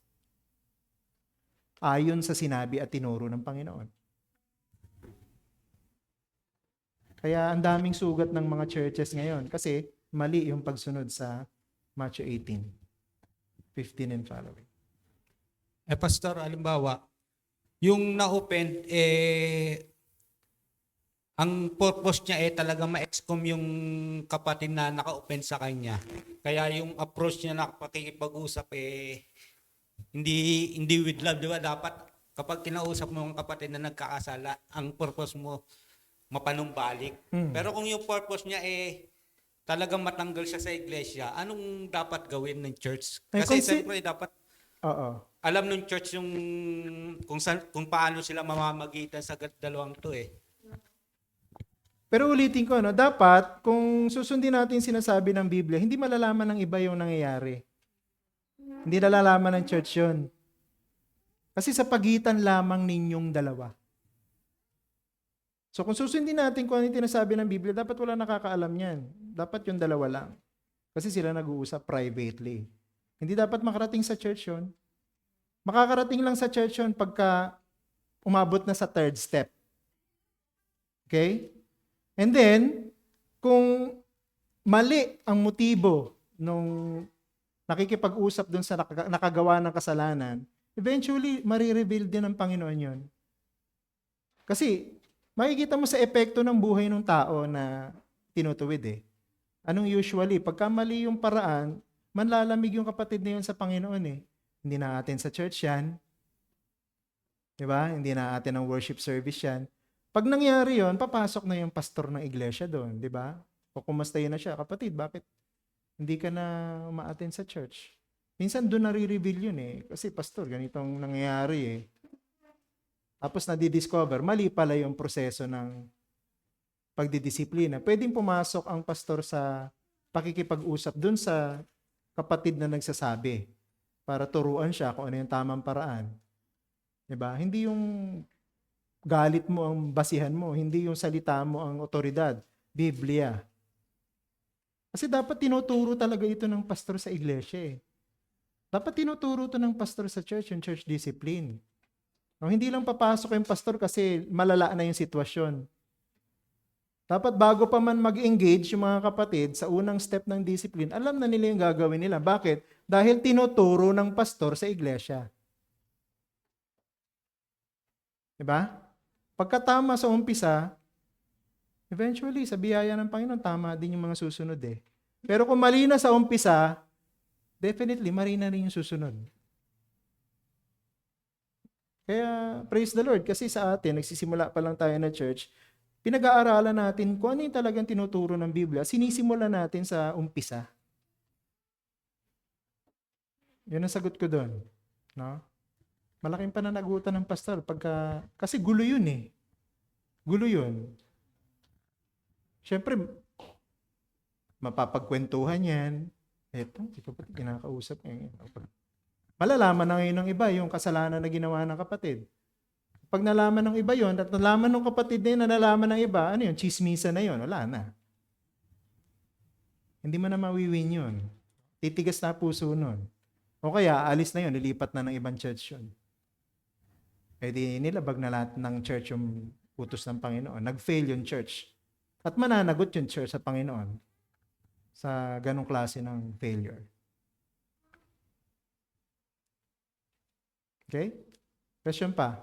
ayon sa sinabi at tinuro ng Panginoon. Kaya ang daming sugat ng mga churches ngayon kasi mali yung pagsunod sa Matthew 18:15 and following. Pastor, alimbawa, yung na-open, ang purpose niya talaga ma-excom yung kapatid na naka-open sa kanya. Kaya yung approach niya na pakikipag-usap hindi with love, di ba? Dapat kapag kinausap mo ang kapatid na nagkakasala, ang purpose mo mapanumbalik. Pero kung yung purpose niya talagang matanggal siya sa iglesia, anong dapat gawin ng church? Kasi siyempre dapat alam ng church yung kung paano sila mamamagitan sa dalawang to eh. Pero ulitin ko, dapat kung susundin natin sinasabi ng Biblia, hindi malalaman ng iba yung nangyayari. Hindi nalalaman ng church yun. Kasi sa pagitan lamang ninyong dalawa. So kung susundin natin kung ano yung tinasabi ng Biblia, dapat wala nakakaalam yan. Dapat yung dalawa lang. Kasi sila nag-uusap privately. Hindi dapat makarating sa church yun. Makakarating lang sa church yun pagka umabot na sa third step. Okay? And then, kung mali ang motibo nung nakikipag-usap dun sa nakagawa ng kasalanan, eventually, marireveal din ng Panginoon yun. Kasi, makikita mo sa epekto ng buhay ng tao na tinutuwid eh. Anong usually? Pagka mali yung paraan, manlalamig yung kapatid na yun sa Panginoon eh. Hindi na atin sa church yan. Diba? Hindi na atin ang worship service yan. Pag nangyari yon, papasok na yung pastor ng iglesia doon, di ba? O kumustahin na siya, kapatid, bakit hindi ka na umaattend sa church? Minsan doon nare-reveal yun eh. Kasi pastor, ganitong nangyayari eh. Tapos nadidiscover, mali pala yung proseso ng pagdidisiplina. Pwedeng pumasok ang pastor sa pakikipag-usap doon sa kapatid na nagsasabi para turuan siya kung ano yung tamang paraan. Di ba? Hindi yung galit mo ang basihan mo, hindi yung salita mo ang otoridad. Biblia. Kasi dapat tinuturo talaga ito ng pastor sa iglesia eh. Dapat tinuturo ito ng pastor sa church, yung church discipline. No, hindi lang papasok yung pastor kasi malala na yung sitwasyon. Dapat bago pa man mag-engage yung mga kapatid sa unang step ng discipline, alam na nila yung gagawin nila. Bakit? Dahil tinuturo ng pastor sa iglesia. Diba? Pagkatama sa umpisa, eventually, sa biyaya ng Panginoon, tama din yung mga susunod eh. Pero kung mali na sa umpisa, definitely, mali na rin yung susunod. Kaya, praise the Lord, kasi sa atin, nagsisimula pa lang tayo na church, pinag-aaralan natin kung ano yung talagang tinuturo ng Biblia. Sinisimula natin sa umpisa. Yun ang sagot ko doon. No? Malaking pananagutan ng pastor kasi gulo yun eh. Gulo yun. Siyempre, mapapagkwentuhan yan. Eto, si kapatid, kinakausap ngayon. Malalaman na ngayon ng iba yung kasalanan na ginawa ng kapatid. Pag nalaman ng iba yon at nalaman ng kapatid na yun, na nalaman ng iba, ano yun, chismisa na yun, wala na. Hindi mo na mawiwin yun. Titigas na puso nun. O kaya, alis na yun, lilipat na ng ibang church yun. Eh di nilabag na lahat ng church yung utos ng Panginoon. Nag-fail yung church. At mananagot yung church sa Panginoon sa ganong klase ng failure. Okay? Question pa?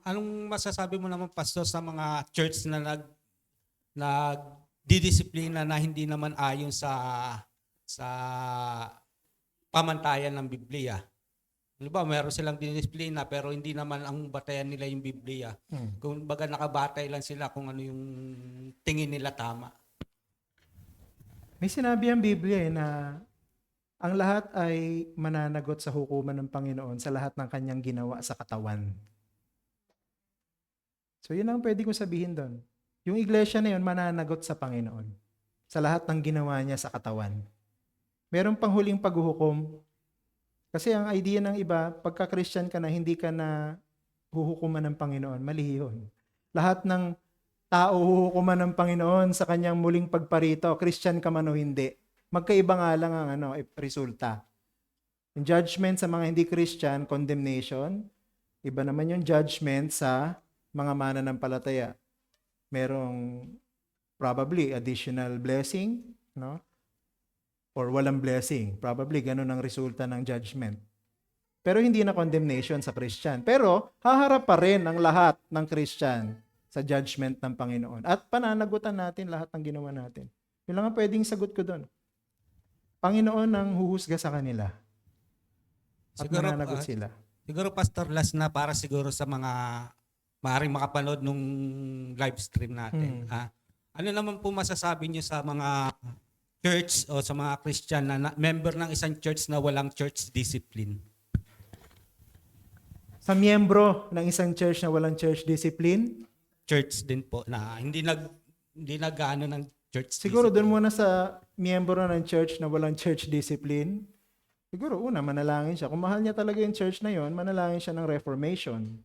Anong masasabi mo naman, pastor, sa mga church na nagdidisiplina na hindi naman ayon sa pamantayan ng Biblia? Ano ba, meron silang dinisiplina pero hindi naman ang batayan nila yung Biblia. Kung baga nakabatay lang sila kung ano yung tingin nila tama. May sinabi ang Biblia na ang lahat ay mananagot sa hukuman ng Panginoon sa lahat ng kanyang ginawa sa katawan. So yun ang pwede kong sabihin doon. Yung iglesia na yun mananagot sa Panginoon sa lahat ng ginawa niya sa katawan. Meron pang huling paghuhukom. Kasi ang idea ng iba, pagka-Christian ka na, hindi ka na huhukuman ng Panginoon. Mali yun. Lahat ng tao huhukuman ng Panginoon sa kanyang muling pagparito, Christian ka man o hindi. Magkaiba nga lang ang resulta. Yung judgment sa mga hindi Christian, condemnation. Iba naman yung judgment sa mga mananampalataya. Merong probably additional blessing, no? Or walang blessing. Probably ganun ang resulta ng judgment. Pero hindi na condemnation sa Christian. Pero haharap pa rin ang lahat ng Christian sa judgment ng Panginoon. At pananagutan natin lahat ng ginawa natin. Yun lang ang pwedeng sagot ko doon. Panginoon ang huhusga sa kanila. At mananagot sila. Siguro, pastor, last na para siguro sa mga maaaring makapanood nung live stream natin. Ano naman po masasabi niyo sa mga church o sa mga Christian na member ng isang church na walang church discipline? Sa miyembro ng isang church na walang church discipline? Church din po na hindi nag-ano ng church siguro discipline. doon muna sa miyembro ng church na walang church discipline. Siguro una, manalangin siya. Kung mahal niya talaga yung church na yon, manalangin siya ng reformation.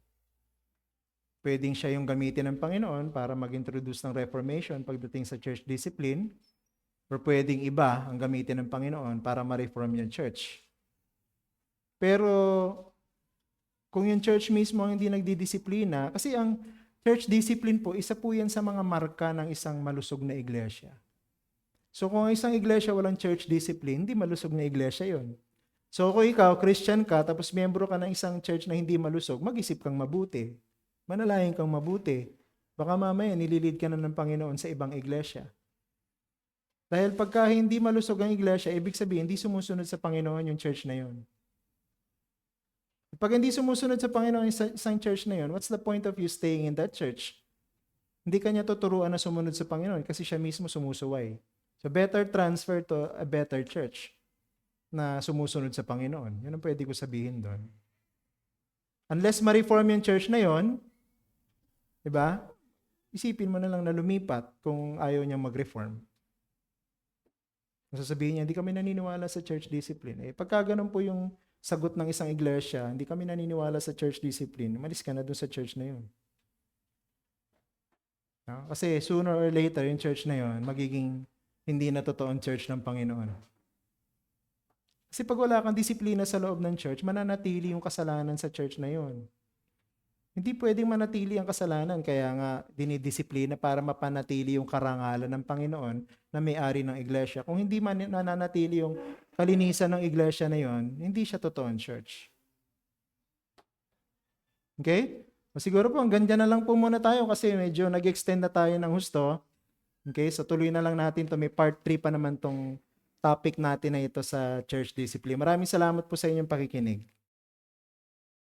Pwedeng siya yung gamitin ng Panginoon para mag-introduce ng reformation pagdating sa church discipline. Or pwedeng iba ang gamitin ng Panginoon para ma-reform yung church. Pero kung yung church mismo ang hindi nagdidisiplina, kasi ang church discipline po, isa po yan sa mga marka ng isang malusog na iglesia. So kung isang iglesia walang church discipline, hindi malusog na iglesia yon. So kung ikaw, Christian ka, tapos miyembro ka ng isang church na hindi malusog, mag-isip kang mabuti. Manalangin kang mabuti. Baka mamaya nililid ka na ng Panginoon sa ibang iglesia. Dahil pagka hindi malusog ang iglesia, ibig sabihin, hindi sumusunod sa Panginoon yung church na yon. Pag hindi sumusunod sa Panginoon yung isang church na yon, what's the point of you staying in that church? Hindi ka niya tuturuan na sumunod sa Panginoon kasi siya mismo sumusuway. So better transfer to a better church na sumusunod sa Panginoon. Yun ang pwede ko sabihin doon. Unless ma-reform yung church na yon, di ba? Isipin mo na lang na lumipat kung ayaw niyang mag-reform. Sasabihin niya, hindi kami naniniwala sa church discipline. Pagka ganun po yung sagot ng isang iglesia, hindi kami naniniwala sa church discipline, umalis ka na dun sa church na yun. No? Kasi sooner or later, yung church na yun, magiging hindi na totoong church ng Panginoon. Kasi pag wala kang disiplina sa loob ng church, mananatili yung kasalanan sa church na yon. Hindi pwedeng manatili ang kasalanan, kaya nga dinidisiplina para mapanatili yung karangalan ng Panginoon na may-ari ng iglesia. Kung hindi man nananatili yung kalinisan ng iglesia na yon, hindi siya totoong church. Okay? O siguro po, hanggang dyan na lang po muna tayo kasi medyo nag-extend na tayo ng husto. Okay? So tuloy na lang natin to. May part 3 pa naman tong topic natin na ito sa church discipline. Maraming salamat po sa inyong pakikinig.